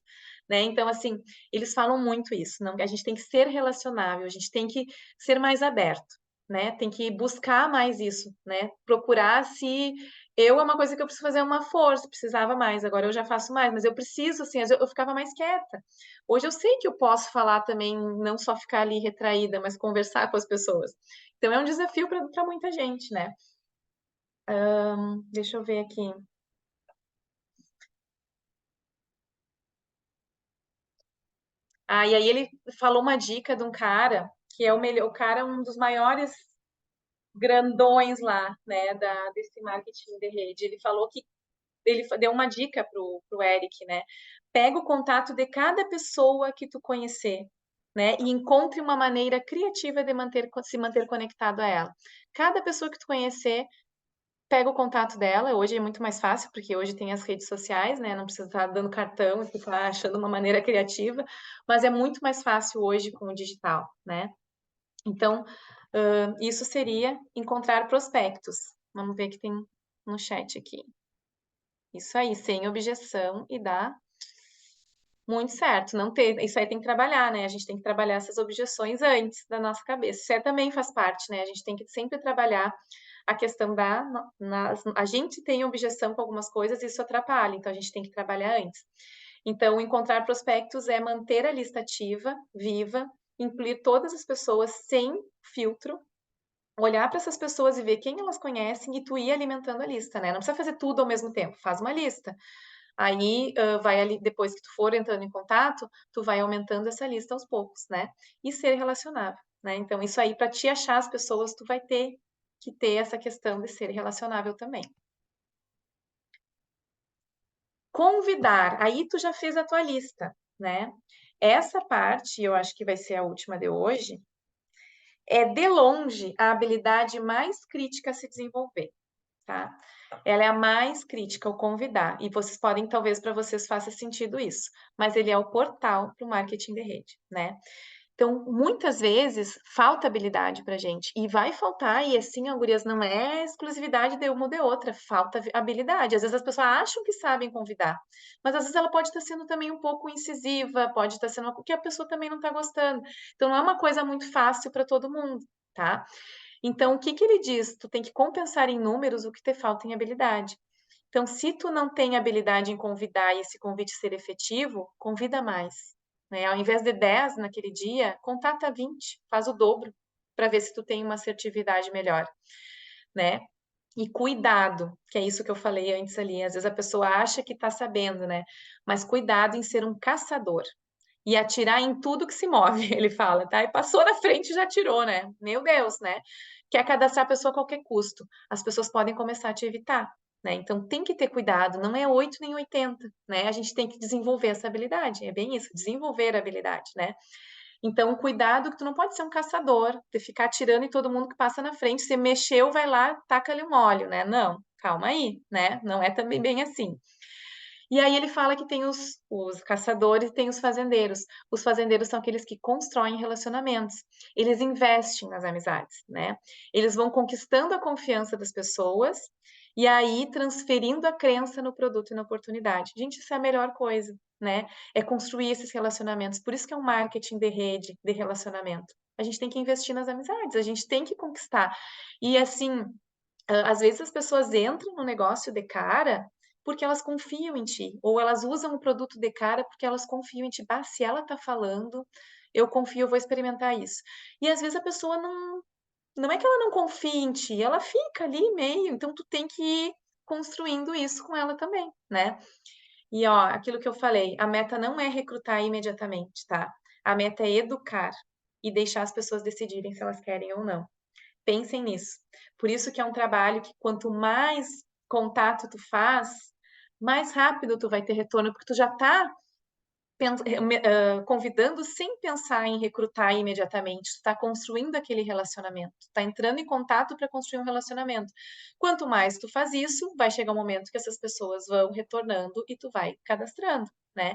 né? Então, assim, eles falam muito isso, não, a gente tem que ser relacionável, a gente tem que ser mais aberto, né? Tem que buscar mais isso, né? Procurar se eu é uma coisa que eu preciso fazer uma força, precisava mais, agora eu já faço mais, mas eu preciso, assim, eu ficava mais quieta. Hoje eu sei que eu posso falar também, não só ficar ali retraída, mas conversar com as pessoas. Então é um desafio para muita gente, né? Deixa eu ver aqui. E aí ele falou uma dica de um cara que é o melhor, o cara é um dos maiores grandões lá, né, desse marketing de rede. Ele falou que ele deu uma dica pro Eric, né? Pega o contato de cada pessoa que tu conhecer, né? E encontre uma maneira criativa de se manter conectado a ela. Cada pessoa que tu conhecer, pega o contato dela. Hoje é muito mais fácil, porque hoje tem as redes sociais, né? Não precisa estar dando cartão e ficar achando uma maneira criativa, mas é muito mais fácil hoje com o digital, né? Então, isso seria encontrar prospectos. Vamos ver que tem no chat aqui. Isso aí, sem objeção e dá muito certo. Não ter, isso aí tem que trabalhar, né? A gente tem que trabalhar essas objeções antes da nossa cabeça. Isso aí também faz parte, né? A gente tem que sempre trabalhar a questão a gente tem objeção com algumas coisas e isso atrapalha, então a gente tem que trabalhar antes. Então, encontrar prospectos é manter a lista ativa, viva, incluir todas as pessoas sem filtro, olhar para essas pessoas e ver quem elas conhecem e tu ir alimentando a lista, né? Não precisa fazer tudo ao mesmo tempo, faz uma lista. Aí vai ali, depois que tu for entrando em contato, tu vai aumentando essa lista aos poucos, né? E ser relacionável, né? Então, isso aí, para te achar as pessoas, tu vai ter que ter essa questão de ser relacionável também. Convidar, aí tu já fez a tua lista, né? Essa parte, eu acho que vai ser a última de hoje, é de longe a habilidade mais crítica a se desenvolver, tá? Ela é a mais crítica, o convidar. E vocês podem, talvez para vocês faça sentido isso, mas ele é o portal para o marketing de rede, né? Então, muitas vezes, falta habilidade para gente. E vai faltar, e assim, gurias, não é exclusividade de uma ou de outra, falta habilidade. Às vezes as pessoas acham que sabem convidar, mas às vezes ela pode estar sendo também um pouco incisiva, pode estar sendo algo que a pessoa também não está gostando. Então, não é uma coisa muito fácil para todo mundo, tá? Então, o que que ele diz? Tu tem que compensar em números o que te falta em habilidade. Então, se tu não tem habilidade em convidar e esse convite ser efetivo, convida mais, né? Ao invés de 10 naquele dia, contata 20, faz o dobro, para ver se tu tem uma assertividade melhor, né? E cuidado, que é isso que eu falei antes ali. Às vezes a pessoa acha que está sabendo, né? Mas cuidado em ser um caçador e atirar em tudo que se move, ele fala, tá? E passou na frente e já tirou, né? Meu Deus, né? Quer cadastrar a pessoa a qualquer custo. As pessoas podem começar a te evitar, né? Então tem que ter cuidado, não é 8 nem 80, né? A gente tem que desenvolver essa habilidade, é bem isso, desenvolver a habilidade, né? Então, cuidado que tu não pode ser um caçador, de ficar atirando em todo mundo que passa na frente, você mexeu, vai lá, taca-lhe um óleo, né? Não, calma aí, né? Não é também bem assim. E aí ele fala que tem os caçadores e tem os fazendeiros. Os fazendeiros são aqueles que constroem relacionamentos. Eles investem nas amizades, né? Eles vão conquistando a confiança das pessoas e aí transferindo a crença no produto e na oportunidade. Gente, isso é a melhor coisa, né? É construir esses relacionamentos. Por isso que é um marketing de rede, de relacionamento. A gente tem que investir nas amizades, a gente tem que conquistar. E assim, às vezes as pessoas entram no negócio de cara porque elas confiam em ti, ou elas usam o produto de cara porque elas confiam em ti. Bah, se ela tá falando, eu confio, eu vou experimentar isso. E às vezes a pessoa não é que ela não confia em ti, ela fica ali meio, então tu tem que ir construindo isso com ela também, né? E ó, aquilo que eu falei, a meta não é recrutar imediatamente, tá? A meta é educar e deixar as pessoas decidirem se elas querem ou não. Pensem nisso. Por isso que é um trabalho que quanto mais contato tu faz, mais rápido tu vai ter retorno, porque tu já está convidando sem pensar em recrutar imediatamente. Tu está construindo aquele relacionamento. Tu está entrando em contato para construir um relacionamento. Quanto mais tu faz isso, vai chegar um momento que essas pessoas vão retornando e tu vai cadastrando, né?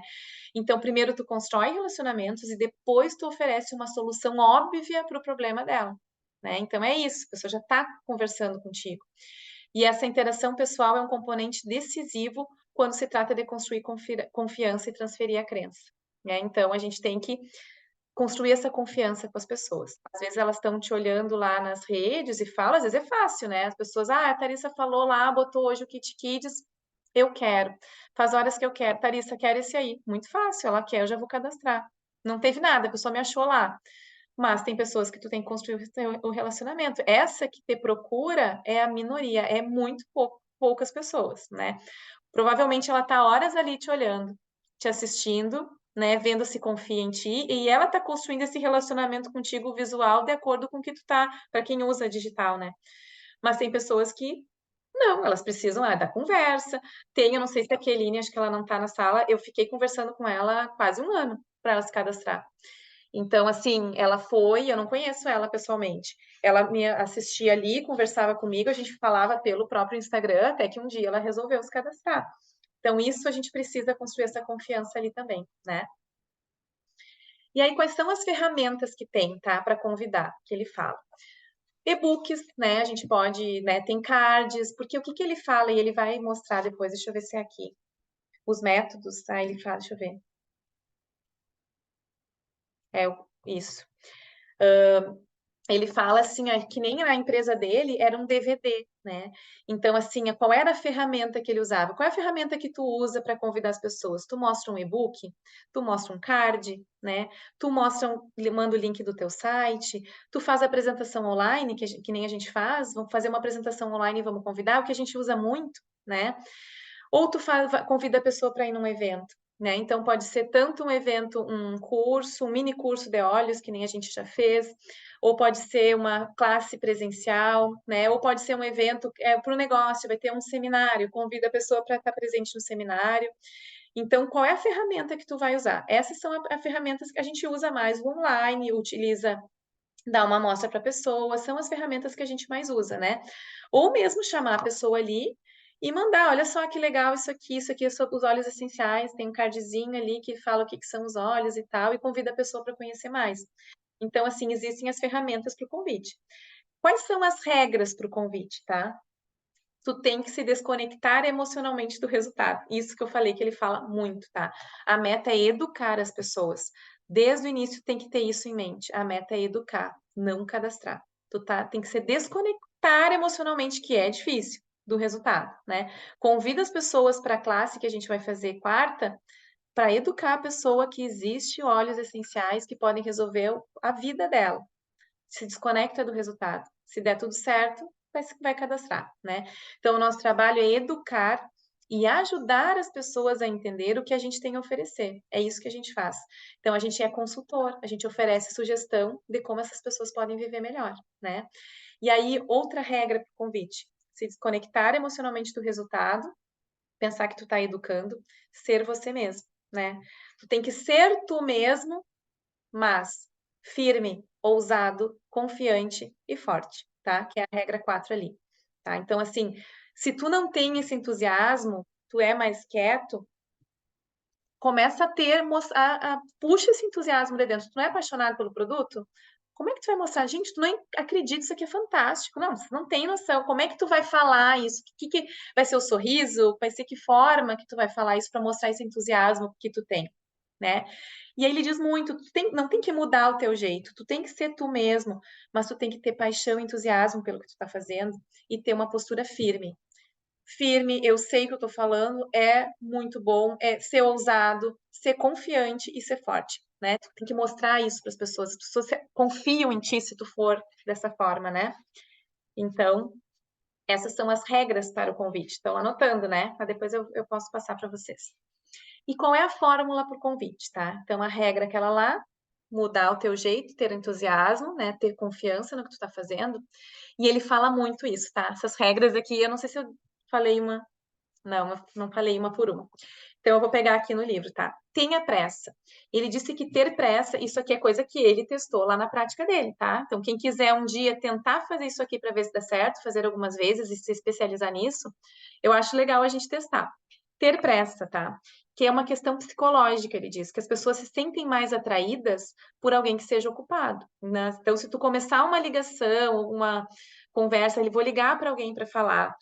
Então, primeiro tu constrói relacionamentos e depois tu oferece uma solução óbvia para o problema dela, né? Então é isso, a pessoa já está conversando contigo. E essa interação pessoal é um componente decisivo quando se trata de construir confiança e transferir a crença, né? Então a gente tem que construir essa confiança com as pessoas. Às vezes elas estão te olhando lá nas redes e falam, às vezes é fácil, né? As pessoas, a Tharissa falou lá, botou hoje o Kit Kids, eu quero. Faz horas que eu quero. Tharissa, quero esse aí. Muito fácil, ela quer, eu já vou cadastrar. Não teve nada, a pessoa me achou lá. Mas tem pessoas que tu tem que construir o relacionamento. Essa que te procura é a minoria, é muito poucas pessoas, né? Provavelmente ela tá horas ali te olhando, te assistindo, né? Vendo se confia em ti, e ela tá construindo esse relacionamento contigo visual de acordo com o que tu tá, para quem usa digital, né? Mas tem pessoas que não, elas precisam da conversa. Tem, eu não sei se a Keline, acho que ela não tá na sala, eu fiquei conversando com ela há quase um ano para ela se cadastrar. Então, assim, ela foi, eu não conheço ela pessoalmente. Ela me assistia ali, conversava comigo, a gente falava pelo próprio Instagram, até que um dia ela resolveu se cadastrar. Então, isso a gente precisa construir essa confiança ali também, né? E aí, quais são as ferramentas que tem, tá, para convidar, que ele fala? E-books, né? A gente pode, né? Tem cards, porque o que que ele fala e ele vai mostrar depois, deixa eu ver se é aqui. Os métodos, tá? Ele fala, deixa eu ver. É isso. Ele fala assim, ó, que nem a empresa dele era um DVD, né? Então, assim, qual era a ferramenta que ele usava? Qual é a ferramenta que tu usa para convidar as pessoas? Tu mostra um e-book? Tu mostra um card, né? Tu mostra manda o link do teu site? Tu faz a apresentação online, que nem a gente faz? Vamos fazer uma apresentação online e vamos convidar? O que a gente usa muito, né? Ou tu convida a pessoa para ir num evento, né? Então pode ser tanto um evento, um curso, um mini curso de óleos, que nem a gente já fez, ou pode ser uma classe presencial, né? Ou pode ser um evento para o negócio, vai ter um seminário, convida a pessoa para estar presente no seminário. Então, qual é a ferramenta que tu vai usar? Essas são as ferramentas que a gente usa mais o online, utiliza, dá uma amostra para a pessoa, são as ferramentas que a gente mais usa, né? Ou mesmo chamar a pessoa ali e mandar, olha só que legal isso aqui são os óleos essenciais, tem um cardzinho ali que fala o que, que são os óleos e tal, e convida a pessoa para conhecer mais. Então, assim, existem as ferramentas para o convite. Quais são as regras para o convite, tá? Tu tem que se desconectar emocionalmente do resultado. Isso que eu falei que ele fala muito, tá? A meta é educar as pessoas. Desde o início tem que ter isso em mente. A meta é educar, não cadastrar. Tem que se desconectar emocionalmente, que é difícil, do resultado, né? Convida as pessoas para a classe que a gente vai fazer quarta, para educar a pessoa que existe óleos essenciais que podem resolver a vida dela. Se desconecta do resultado. Se der tudo certo, vai cadastrar, né? Então, o nosso trabalho é educar e ajudar as pessoas a entender o que a gente tem a oferecer. É isso que a gente faz. Então, a gente é consultor, a gente oferece sugestão de como essas pessoas podem viver melhor, né? E aí, outra regra para o convite: se desconectar emocionalmente do resultado, pensar que tu está educando, ser você mesmo, né? Tu tem que ser tu mesmo, mas firme, ousado, confiante e forte, tá? Que é a regra 4 ali, tá? Então, assim, se tu não tem esse entusiasmo, tu é mais quieto, começa a ter, puxa esse entusiasmo de dentro. Tu não é apaixonado pelo produto? Como é que tu vai mostrar? Gente, tu não acredita, isso aqui é fantástico. Não, você não tem noção. Como é que tu vai falar isso? Que vai ser o sorriso? Vai ser que forma que tu vai falar isso para mostrar esse entusiasmo que tu tem, né? E aí ele diz muito, não tem que mudar o teu jeito, tu tem que ser tu mesmo, mas tu tem que ter paixão e entusiasmo pelo que tu tá fazendo e ter uma postura firme. Firme, eu sei o que eu tô falando, é muito bom, é ser ousado, ser confiante e ser forte, né? Tu tem que mostrar isso para as pessoas confiam em ti se tu for dessa forma, né? Então, essas são as regras para o convite. Estão anotando, né? Mas depois eu posso passar para vocês. E qual é a fórmula para o convite, tá? Então, a regra é aquela lá, mudar o teu jeito, ter entusiasmo, né? Ter confiança no que tu tá fazendo. E ele fala muito isso, tá? Essas regras aqui, eu não sei se eu falei uma. Não, eu não falei uma por uma. Então, eu vou pegar aqui no livro, tá? Tenha pressa. Ele disse que ter pressa, isso aqui é coisa que ele testou lá na prática dele, tá? Então, quem quiser um dia tentar fazer isso aqui para ver se dá certo, fazer algumas vezes e se especializar nisso, eu acho legal a gente testar. Ter pressa, tá? Que é uma questão psicológica, ele diz, que as pessoas se sentem mais atraídas por alguém que seja ocupado, né? Então, se tu começar uma ligação, uma conversa, ele vou ligar para alguém para falar,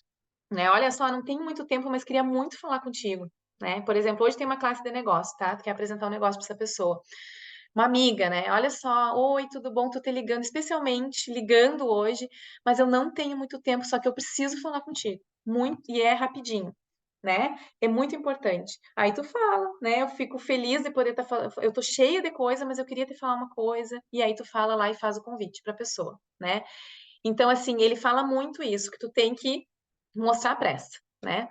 né? Olha só, não tenho muito tempo, mas queria muito falar contigo, né? Por exemplo, hoje tem uma classe de negócio, tá? Tu quer apresentar um negócio para essa pessoa. Uma amiga, né? Olha só, oi, tudo bom? Tô te ligando, especialmente ligando hoje, mas eu não tenho muito tempo, só que eu preciso falar contigo. Muito, e é rapidinho, né? É muito importante. Aí tu fala, né? Eu fico feliz de poder estar falando. Eu tô cheia de coisa, mas eu queria te falar uma coisa. E aí tu fala lá e faz o convite para a pessoa, né? Então, assim, ele fala muito isso, que tu tem que mostrar pressa, né?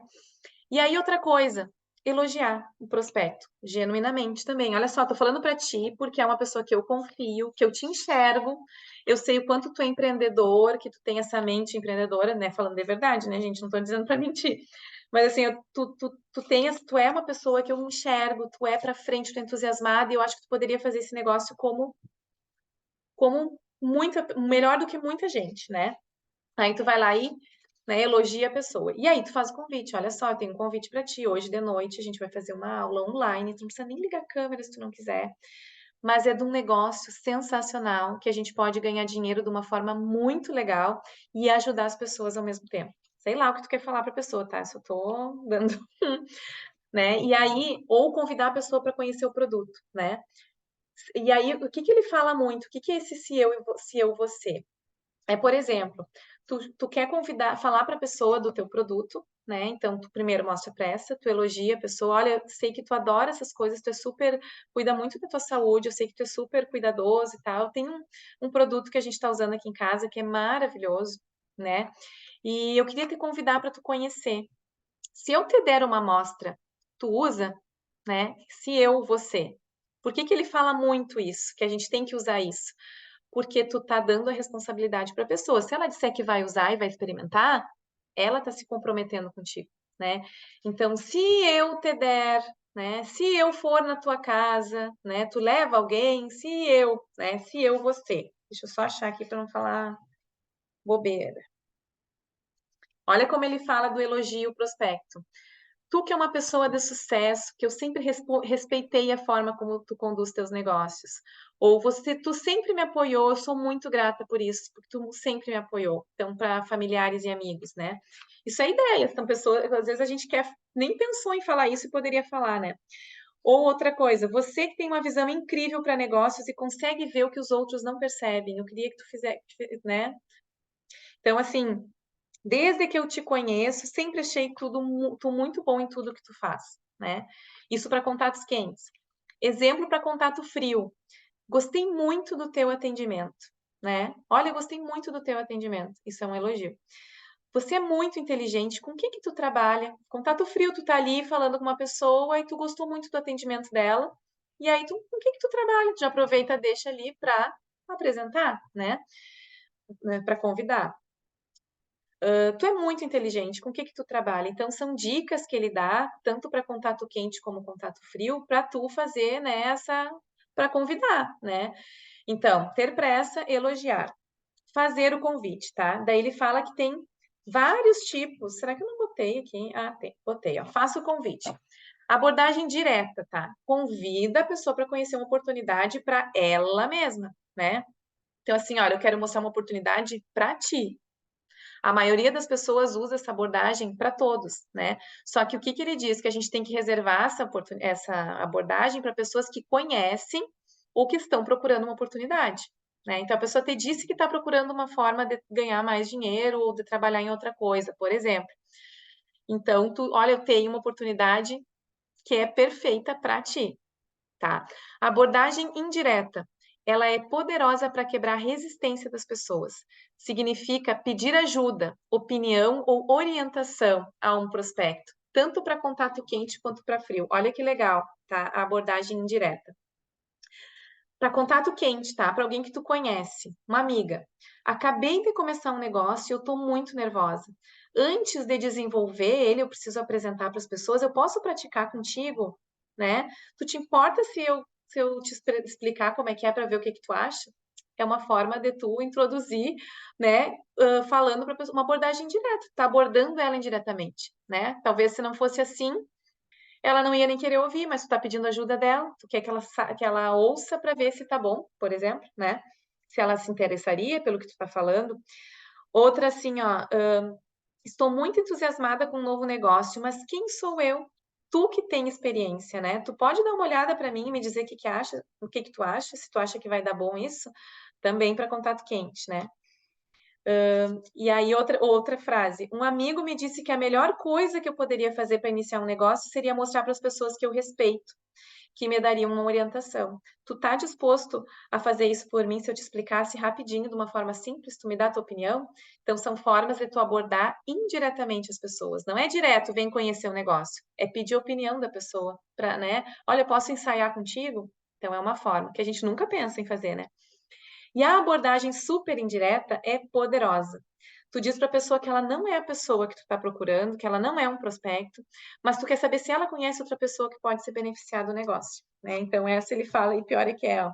E aí, outra coisa, elogiar o prospecto, genuinamente também. Olha só, tô falando para ti porque é uma pessoa que eu confio, que eu te enxergo, eu sei o quanto tu é empreendedor, que tu tem essa mente empreendedora, né? Falando de verdade, né, gente? Não tô dizendo para mentir. Mas assim, tu é uma pessoa que eu enxergo, tu é pra frente, tu é entusiasmada, e eu acho que tu poderia fazer esse negócio como melhor do que muita gente, né? Aí tu vai lá e, né, elogia a pessoa. E aí tu faz o convite, olha só, eu tenho um convite pra ti, hoje de noite a gente vai fazer uma aula online, tu não precisa nem ligar a câmera se tu não quiser, mas é de um negócio sensacional que a gente pode ganhar dinheiro de uma forma muito legal e ajudar as pessoas ao mesmo tempo. Sei lá o que tu quer falar pra pessoa, tá? Só tô dando, né? E aí, ou convidar a pessoa para conhecer o produto, né? E aí, o que que ele fala muito? O que que é esse se eu, você? É, por exemplo, tu quer convidar, falar para a pessoa do teu produto, né? Então, tu primeiro mostra pressa, tu elogia a pessoa, olha, sei que tu adora essas coisas, tu é super, cuida muito da tua saúde, eu sei que tu é super cuidadoso e tal. Tem um produto que a gente está usando aqui em casa que é maravilhoso, né? E eu queria te convidar para tu conhecer. Se eu te der uma amostra, tu usa, né? Se eu, você. Por que que ele fala muito isso? Que a gente tem que usar isso? Porque tu tá dando a responsabilidade para a pessoa. Se ela disser que vai usar e vai experimentar, ela tá se comprometendo contigo, né? Então, se eu te der, né? Se eu for na tua casa, né? Tu leva alguém, se eu, né? Se eu, você. Deixa eu só achar aqui para não falar bobeira. Olha como ele fala do elogio prospecto. Tu que é uma pessoa de sucesso, que eu sempre respeitei a forma como tu conduz teus negócios. Ou tu sempre me apoiou, eu sou muito grata por isso, porque tu sempre me apoiou. Então, para familiares e amigos, né? Isso é ideia. Então, pessoas, às vezes a gente nem pensou em falar isso e poderia falar, né? Ou outra coisa, você que tem uma visão incrível para negócios e consegue ver o que os outros não percebem. Eu queria que tu fizesse, né? Então, assim, desde que eu te conheço, sempre achei tu muito bom em tudo que tu faz, né? Isso para contatos quentes. Exemplo para contato frio. Gostei muito do teu atendimento, né? Olha, gostei muito do teu atendimento. Isso é um elogio. Você é muito inteligente. Com que tu trabalha? Contato frio, tu tá ali falando com uma pessoa e tu gostou muito do atendimento dela. E aí, com que tu trabalha? Tu já aproveita, deixa ali para apresentar, né? Para convidar. Tu é muito inteligente, com o que que tu trabalha? Então, são dicas que ele dá, tanto para contato quente como contato frio, para tu fazer, né, para convidar, né? Então, ter pressa, elogiar, fazer o convite, tá? Daí ele fala que tem vários tipos. Será que eu não botei aqui? Ah, tem, botei, ó. Faça o convite. Abordagem direta, tá? Convida a pessoa para conhecer uma oportunidade para ela mesma, né? Então, assim, olha, eu quero mostrar uma oportunidade para ti. A maioria das pessoas usa essa abordagem para todos, né? Só que o que que ele diz? Que a gente tem que reservar essa abordagem para pessoas que conhecem ou que estão procurando uma oportunidade, né? Então, a pessoa te disse que está procurando uma forma de ganhar mais dinheiro ou de trabalhar em outra coisa, por exemplo. Então, olha, eu tenho uma oportunidade que é perfeita para ti. Tá. A abordagem indireta, ela é poderosa para quebrar a resistência das pessoas. Significa pedir ajuda, opinião ou orientação a um prospecto, tanto para contato quente quanto para frio. Olha que legal, tá? A abordagem indireta. Para contato quente, tá? Para alguém que tu conhece, uma amiga. Acabei de começar um negócio e eu estou muito nervosa. Antes de desenvolver ele, eu preciso apresentar para as pessoas. Eu posso praticar contigo, né? Tu te importa se eu te explicar como é que é para ver o que que tu acha? É uma forma de tu introduzir, né? Falando para a pessoa, uma abordagem direta. Tá abordando ela indiretamente, né? Talvez se não fosse assim, ela não ia nem querer ouvir, mas tu tá pedindo ajuda dela, tu quer que ela ouça para ver se tá bom, por exemplo, né? Se ela se interessaria pelo que tu tá falando. Outra assim, ó, estou muito entusiasmada com um novo negócio, mas quem sou eu? Tu que tem experiência, né? Tu pode dar uma olhada para mim e me dizer o que que acha, o que que tu acha, se tu acha que vai dar bom isso, também para contato quente, né? E aí, outra frase. Um amigo me disse que a melhor coisa que eu poderia fazer para iniciar um negócio seria mostrar para as pessoas que eu respeito, que me dariam uma orientação. Tu tá disposto a fazer isso por mim se eu te explicasse rapidinho, de uma forma simples? Tu me dá a tua opinião? Então, são formas de tu abordar indiretamente as pessoas. Não é direto, vem conhecer o negócio. É pedir a opinião da pessoa, para, né? Olha, posso ensaiar contigo? Então, é uma forma que a gente nunca pensa em fazer, né? E a abordagem super indireta é poderosa. Tu diz para a pessoa que ela não é a pessoa que tu está procurando, que ela não é um prospecto, mas tu quer saber se ela conhece outra pessoa que pode se beneficiar do negócio, né? Então, essa ele fala, e pior é que é, ó,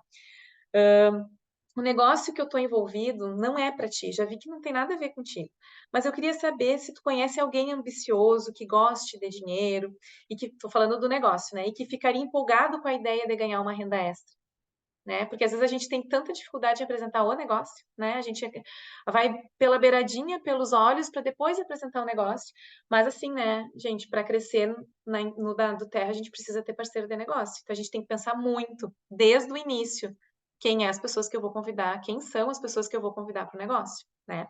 o negócio que eu estou envolvido não é para ti, já vi que não tem nada a ver contigo. Mas eu queria saber se tu conhece alguém ambicioso, que goste de dinheiro, e que, estou falando do negócio, né? E que ficaria empolgado com a ideia de ganhar uma renda extra, né? Porque às vezes a gente tem tanta dificuldade em apresentar o negócio, né? A gente vai pela beiradinha, pelos olhos, para depois apresentar o negócio. Mas assim, né, gente, para crescer no do Terra, a gente precisa ter parceiro de negócio. Então a gente tem que pensar muito, desde o início, quem é as pessoas que eu vou convidar, quem são as pessoas que eu vou convidar para o negócio, né?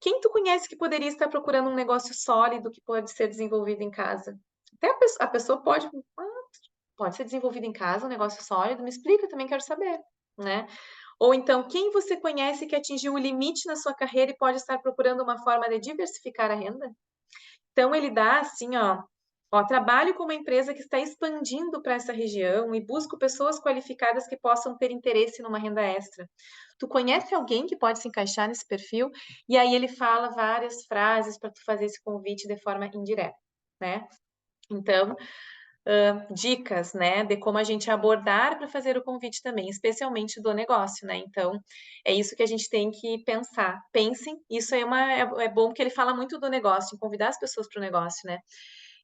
Quem tu conhece que poderia estar procurando um negócio sólido que pode ser desenvolvido em casa? Até a pessoa pode ser desenvolvido em casa, um negócio sólido, me explica, também quero saber, né? Ou então, quem você conhece que atingiu o limite na sua carreira e pode estar procurando uma forma de diversificar a renda? Então, ele dá assim, ó, trabalho com uma empresa que está expandindo para essa região e busco pessoas qualificadas que possam ter interesse numa renda extra. Tu conhece alguém que pode se encaixar nesse perfil? E aí ele fala várias frases para tu fazer esse convite de forma indireta, né? Então, dicas, né, de como a gente abordar para fazer o convite também, especialmente do negócio, né? Então, é isso que a gente tem que pensar. Pensem, isso é bom porque ele fala muito do negócio, em convidar as pessoas para o negócio, né?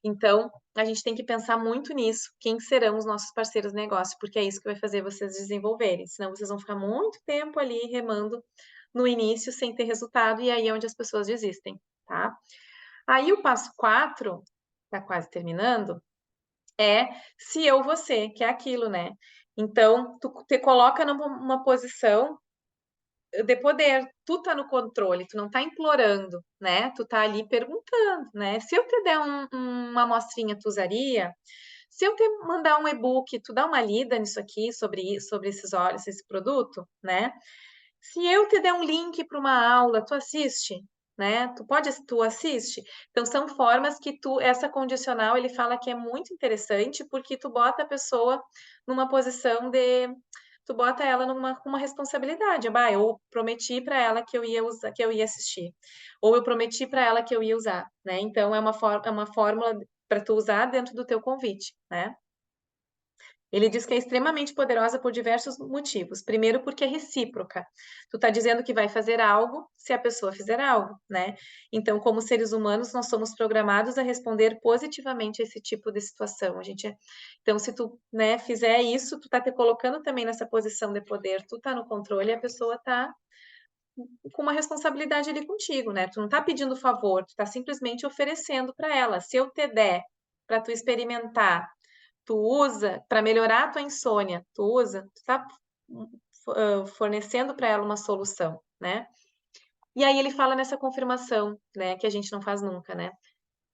Então, a gente tem que pensar muito nisso, quem serão os nossos parceiros de negócio, porque é isso que vai fazer vocês desenvolverem, senão vocês vão ficar muito tempo ali remando no início sem ter resultado, e aí é onde as pessoas desistem, tá? Aí o passo 4, tá quase terminando, é se eu, você, que é aquilo, né? Então, tu te coloca numa posição de poder, tu tá no controle, tu não tá implorando, né? Tu tá ali perguntando, né? Se eu te der uma amostrinha, tu usaria? Se eu te mandar um e-book, tu dá uma lida nisso aqui, sobre esses óleos, esse produto, né? Se eu te der um link para uma aula, tu assiste, né? Tu assiste. Então são formas que essa condicional, ele fala que é muito interessante porque tu bota a pessoa numa posição tu bota ela com uma responsabilidade. Bah, eu prometi para ela que eu ia usar, que eu ia assistir, ou eu prometi para ela que eu ia usar, né? Então é uma fórmula para tu usar dentro do teu convite, né? Ele diz que é extremamente poderosa por diversos motivos. Primeiro, porque é recíproca. Tu tá dizendo que vai fazer algo se a pessoa fizer algo, né? Então, como seres humanos, nós somos programados a responder positivamente a esse tipo de situação. Então, se tu, né, fizer isso, tu tá te colocando também nessa posição de poder. Tu tá no controle e a pessoa tá com uma responsabilidade ali contigo, né? Tu não tá pedindo favor, tu tá simplesmente oferecendo para ela. Se eu te der para tu experimentar, tu usa para melhorar a tua insônia, tu tá fornecendo para ela uma solução, né? E aí ele fala nessa confirmação, né, que a gente não faz nunca, né?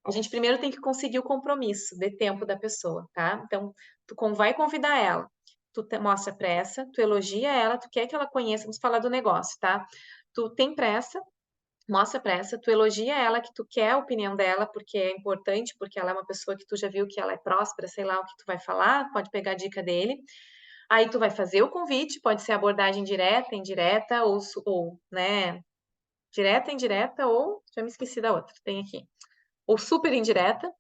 A gente primeiro tem que conseguir o compromisso de tempo da pessoa, tá? Então, vai convidar ela, mostra pressa, tu elogia ela, tu quer que ela conheça, vamos falar do negócio, tá? Tu tem pressa, mostra pressa, tu elogia ela, que tu quer a opinião dela, porque é importante, porque ela é uma pessoa que tu já viu que ela é próspera, sei lá o que tu vai falar, pode pegar a dica dele. Aí tu vai fazer o convite, pode ser abordagem direta, indireta, ou né, direta, indireta, ou, já me esqueci da outra, tem aqui. Ou super indireta.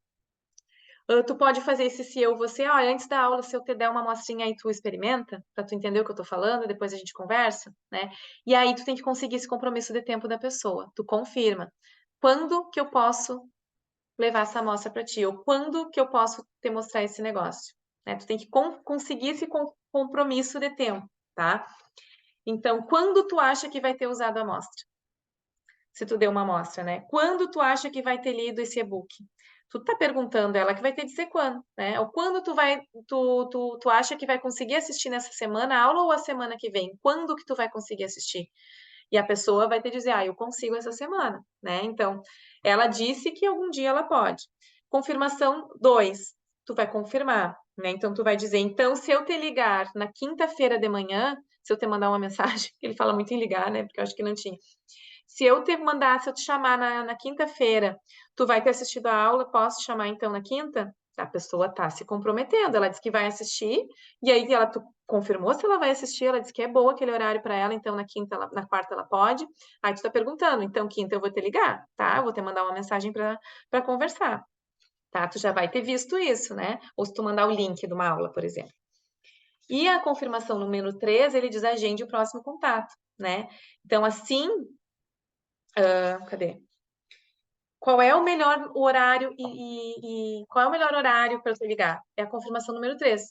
Tu pode fazer esse se eu, você, olha, antes da aula, se eu te der uma amostrinha aí, tu experimenta, pra tu entender o que eu tô falando, depois a gente conversa, né? E aí tu tem que conseguir esse compromisso de tempo da pessoa. Tu confirma. Quando que eu posso levar essa amostra para ti? Ou quando que eu posso te mostrar esse negócio? Né? Tu tem que conseguir esse compromisso de tempo, tá? Então, quando tu acha que vai ter usado a amostra? Se tu deu uma amostra, né? Quando tu acha que vai ter lido esse e-book? Tu tá perguntando, ela que vai ter que dizer quando, né? Ou quando tu acha que vai conseguir assistir nessa semana a aula ou a semana que vem? Quando que tu vai conseguir assistir? E a pessoa vai te dizer, eu consigo essa semana, né? Então, ela disse que algum dia ela pode. Confirmação 2, tu vai confirmar, né? Então, tu vai dizer, então, se eu te ligar na quinta-feira de manhã, se eu te mandar uma mensagem, ele fala muito em ligar, né? Porque eu acho que não tinha. Se eu te chamar na quinta-feira, tu vai ter assistido a aula, posso te chamar então na quinta? A pessoa tá se comprometendo, ela disse que vai assistir, e aí ela tu confirmou se ela vai assistir, ela disse que é boa aquele horário para ela, então na quarta ela pode. Aí tu tá perguntando, então quinta eu vou te ligar, tá? Eu vou te mandar uma mensagem para conversar, tá? Tu já vai ter visto isso, né? Ou se tu mandar o link de uma aula, por exemplo. E a confirmação número 3, ele diz agende o próximo contato, né? Então, assim, cadê? Qual é o melhor horário e qual é o melhor horário para eu te ligar? É a confirmação número 3.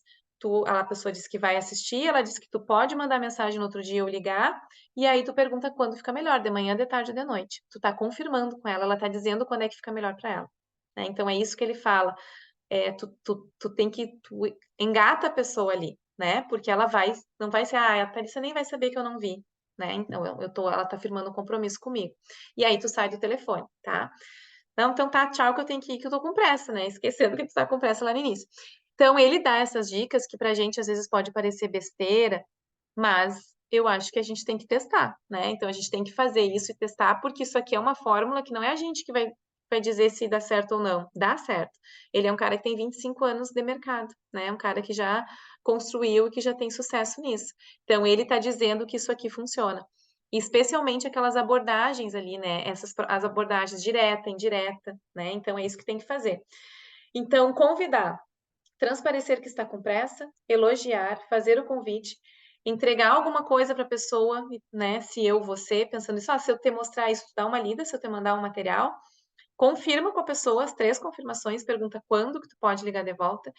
A pessoa disse que vai assistir, ela disse que tu pode mandar mensagem no outro dia ou ligar, e aí tu pergunta quando fica melhor, de manhã, de tarde ou de noite. Tu tá confirmando com ela tá dizendo quando é que fica melhor para ela. Né? Então é isso que ele fala. Tu tem que engata a pessoa ali, né? Porque não vai ser, a Thalissa nem vai saber que eu não vi, né? Então ela tá firmando um compromisso comigo. E aí tu sai do telefone, tá? Não, então tá, tchau, que eu tenho que ir, que eu tô com pressa, né? Esquecendo que tu tá com pressa lá no início. Então, ele dá essas dicas que pra gente às vezes pode parecer besteira, mas eu acho que a gente tem que testar, né? Então, a gente tem que fazer isso e testar, porque isso aqui é uma fórmula que não é a gente que vai dizer se dá certo ou não. Dá certo. Ele é um cara que tem 25 anos de mercado, né? É um cara que já construiu e que já tem sucesso nisso. Então, ele tá dizendo que isso aqui funciona. Especialmente aquelas abordagens ali, né? As abordagens direta, indireta, né? Então, é isso que tem que fazer. Então, convidar, transparecer que está com pressa, elogiar, fazer o convite, entregar alguma coisa para a pessoa, né? Se eu, você, pensando isso, se eu te mostrar isso, tu dá uma lida, se eu te mandar um material, confirma com a pessoa as 3 confirmações, pergunta quando que tu pode ligar de volta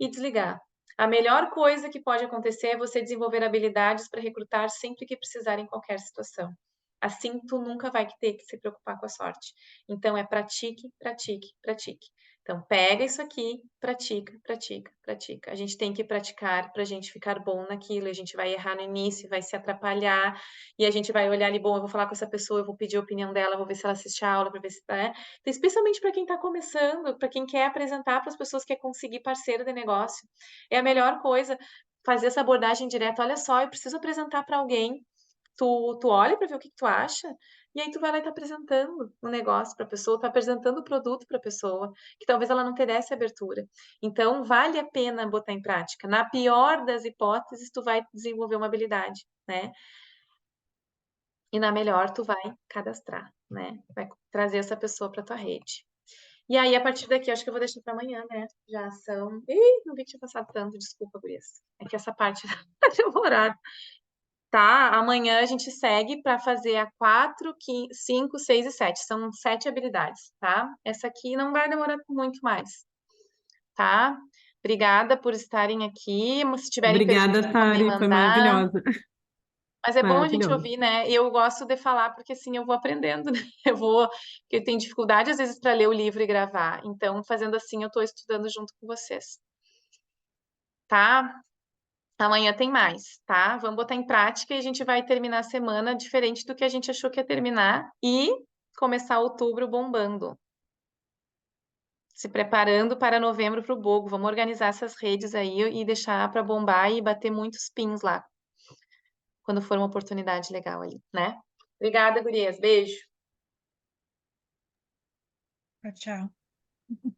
e desligar. A melhor coisa que pode acontecer é você desenvolver habilidades para recrutar sempre que precisar em qualquer situação. Assim, tu nunca vai ter que se preocupar com a sorte. Então, é pratique, pratique, pratique. Então, pega isso aqui, pratica, pratica, pratica. A gente tem que praticar para a gente ficar bom naquilo. A gente vai errar no início, vai se atrapalhar, e a gente vai olhar ali, bom, eu vou falar com essa pessoa, eu vou pedir a opinião dela, vou ver se ela assiste a aula, para ver se tá. Então, especialmente para quem está começando, para quem quer apresentar para as pessoas que quer conseguir parceiro de negócio. É a melhor coisa fazer essa abordagem direta. Olha só, eu preciso apresentar para alguém. Tu olha para ver o que tu acha, e aí tu vai lá e tá apresentando o negócio para a pessoa, tá apresentando o produto para a pessoa, que talvez ela não te desse abertura. Então, vale a pena botar em prática. Na pior das hipóteses, tu vai desenvolver uma habilidade, né? E na melhor, tu vai cadastrar, né? Vai trazer essa pessoa para tua rede. E aí, a partir daqui, acho que eu vou deixar para amanhã, né? Já são. Ih, não vi que tinha passado tanto, desculpa por isso. É que essa parte tá demorada. Tá, amanhã a gente segue para fazer a 4, 5, 6 e 7. São 7 habilidades, tá? Essa aqui não vai demorar muito mais, tá? Obrigada por estarem aqui. Se tiverem Obrigada, perguntas, podem Sari, foi mandar. maravilhosa. Mas é bom a gente Maravilhosa. ouvir, né? Eu gosto de falar porque assim eu vou aprendendo, né? Porque eu tenho dificuldade às vezes para ler o livro e gravar. Então, fazendo assim, eu estou estudando junto com vocês, tá? Amanhã tem mais, tá? Vamos botar em prática e a gente vai terminar a semana diferente do que a gente achou que ia terminar e começar outubro bombando. Se preparando para novembro para o Bogo. Vamos organizar essas redes aí e deixar para bombar e bater muitos pins lá, quando for uma oportunidade legal ali, né? Obrigada, gurias. Beijo. Tchau, tchau.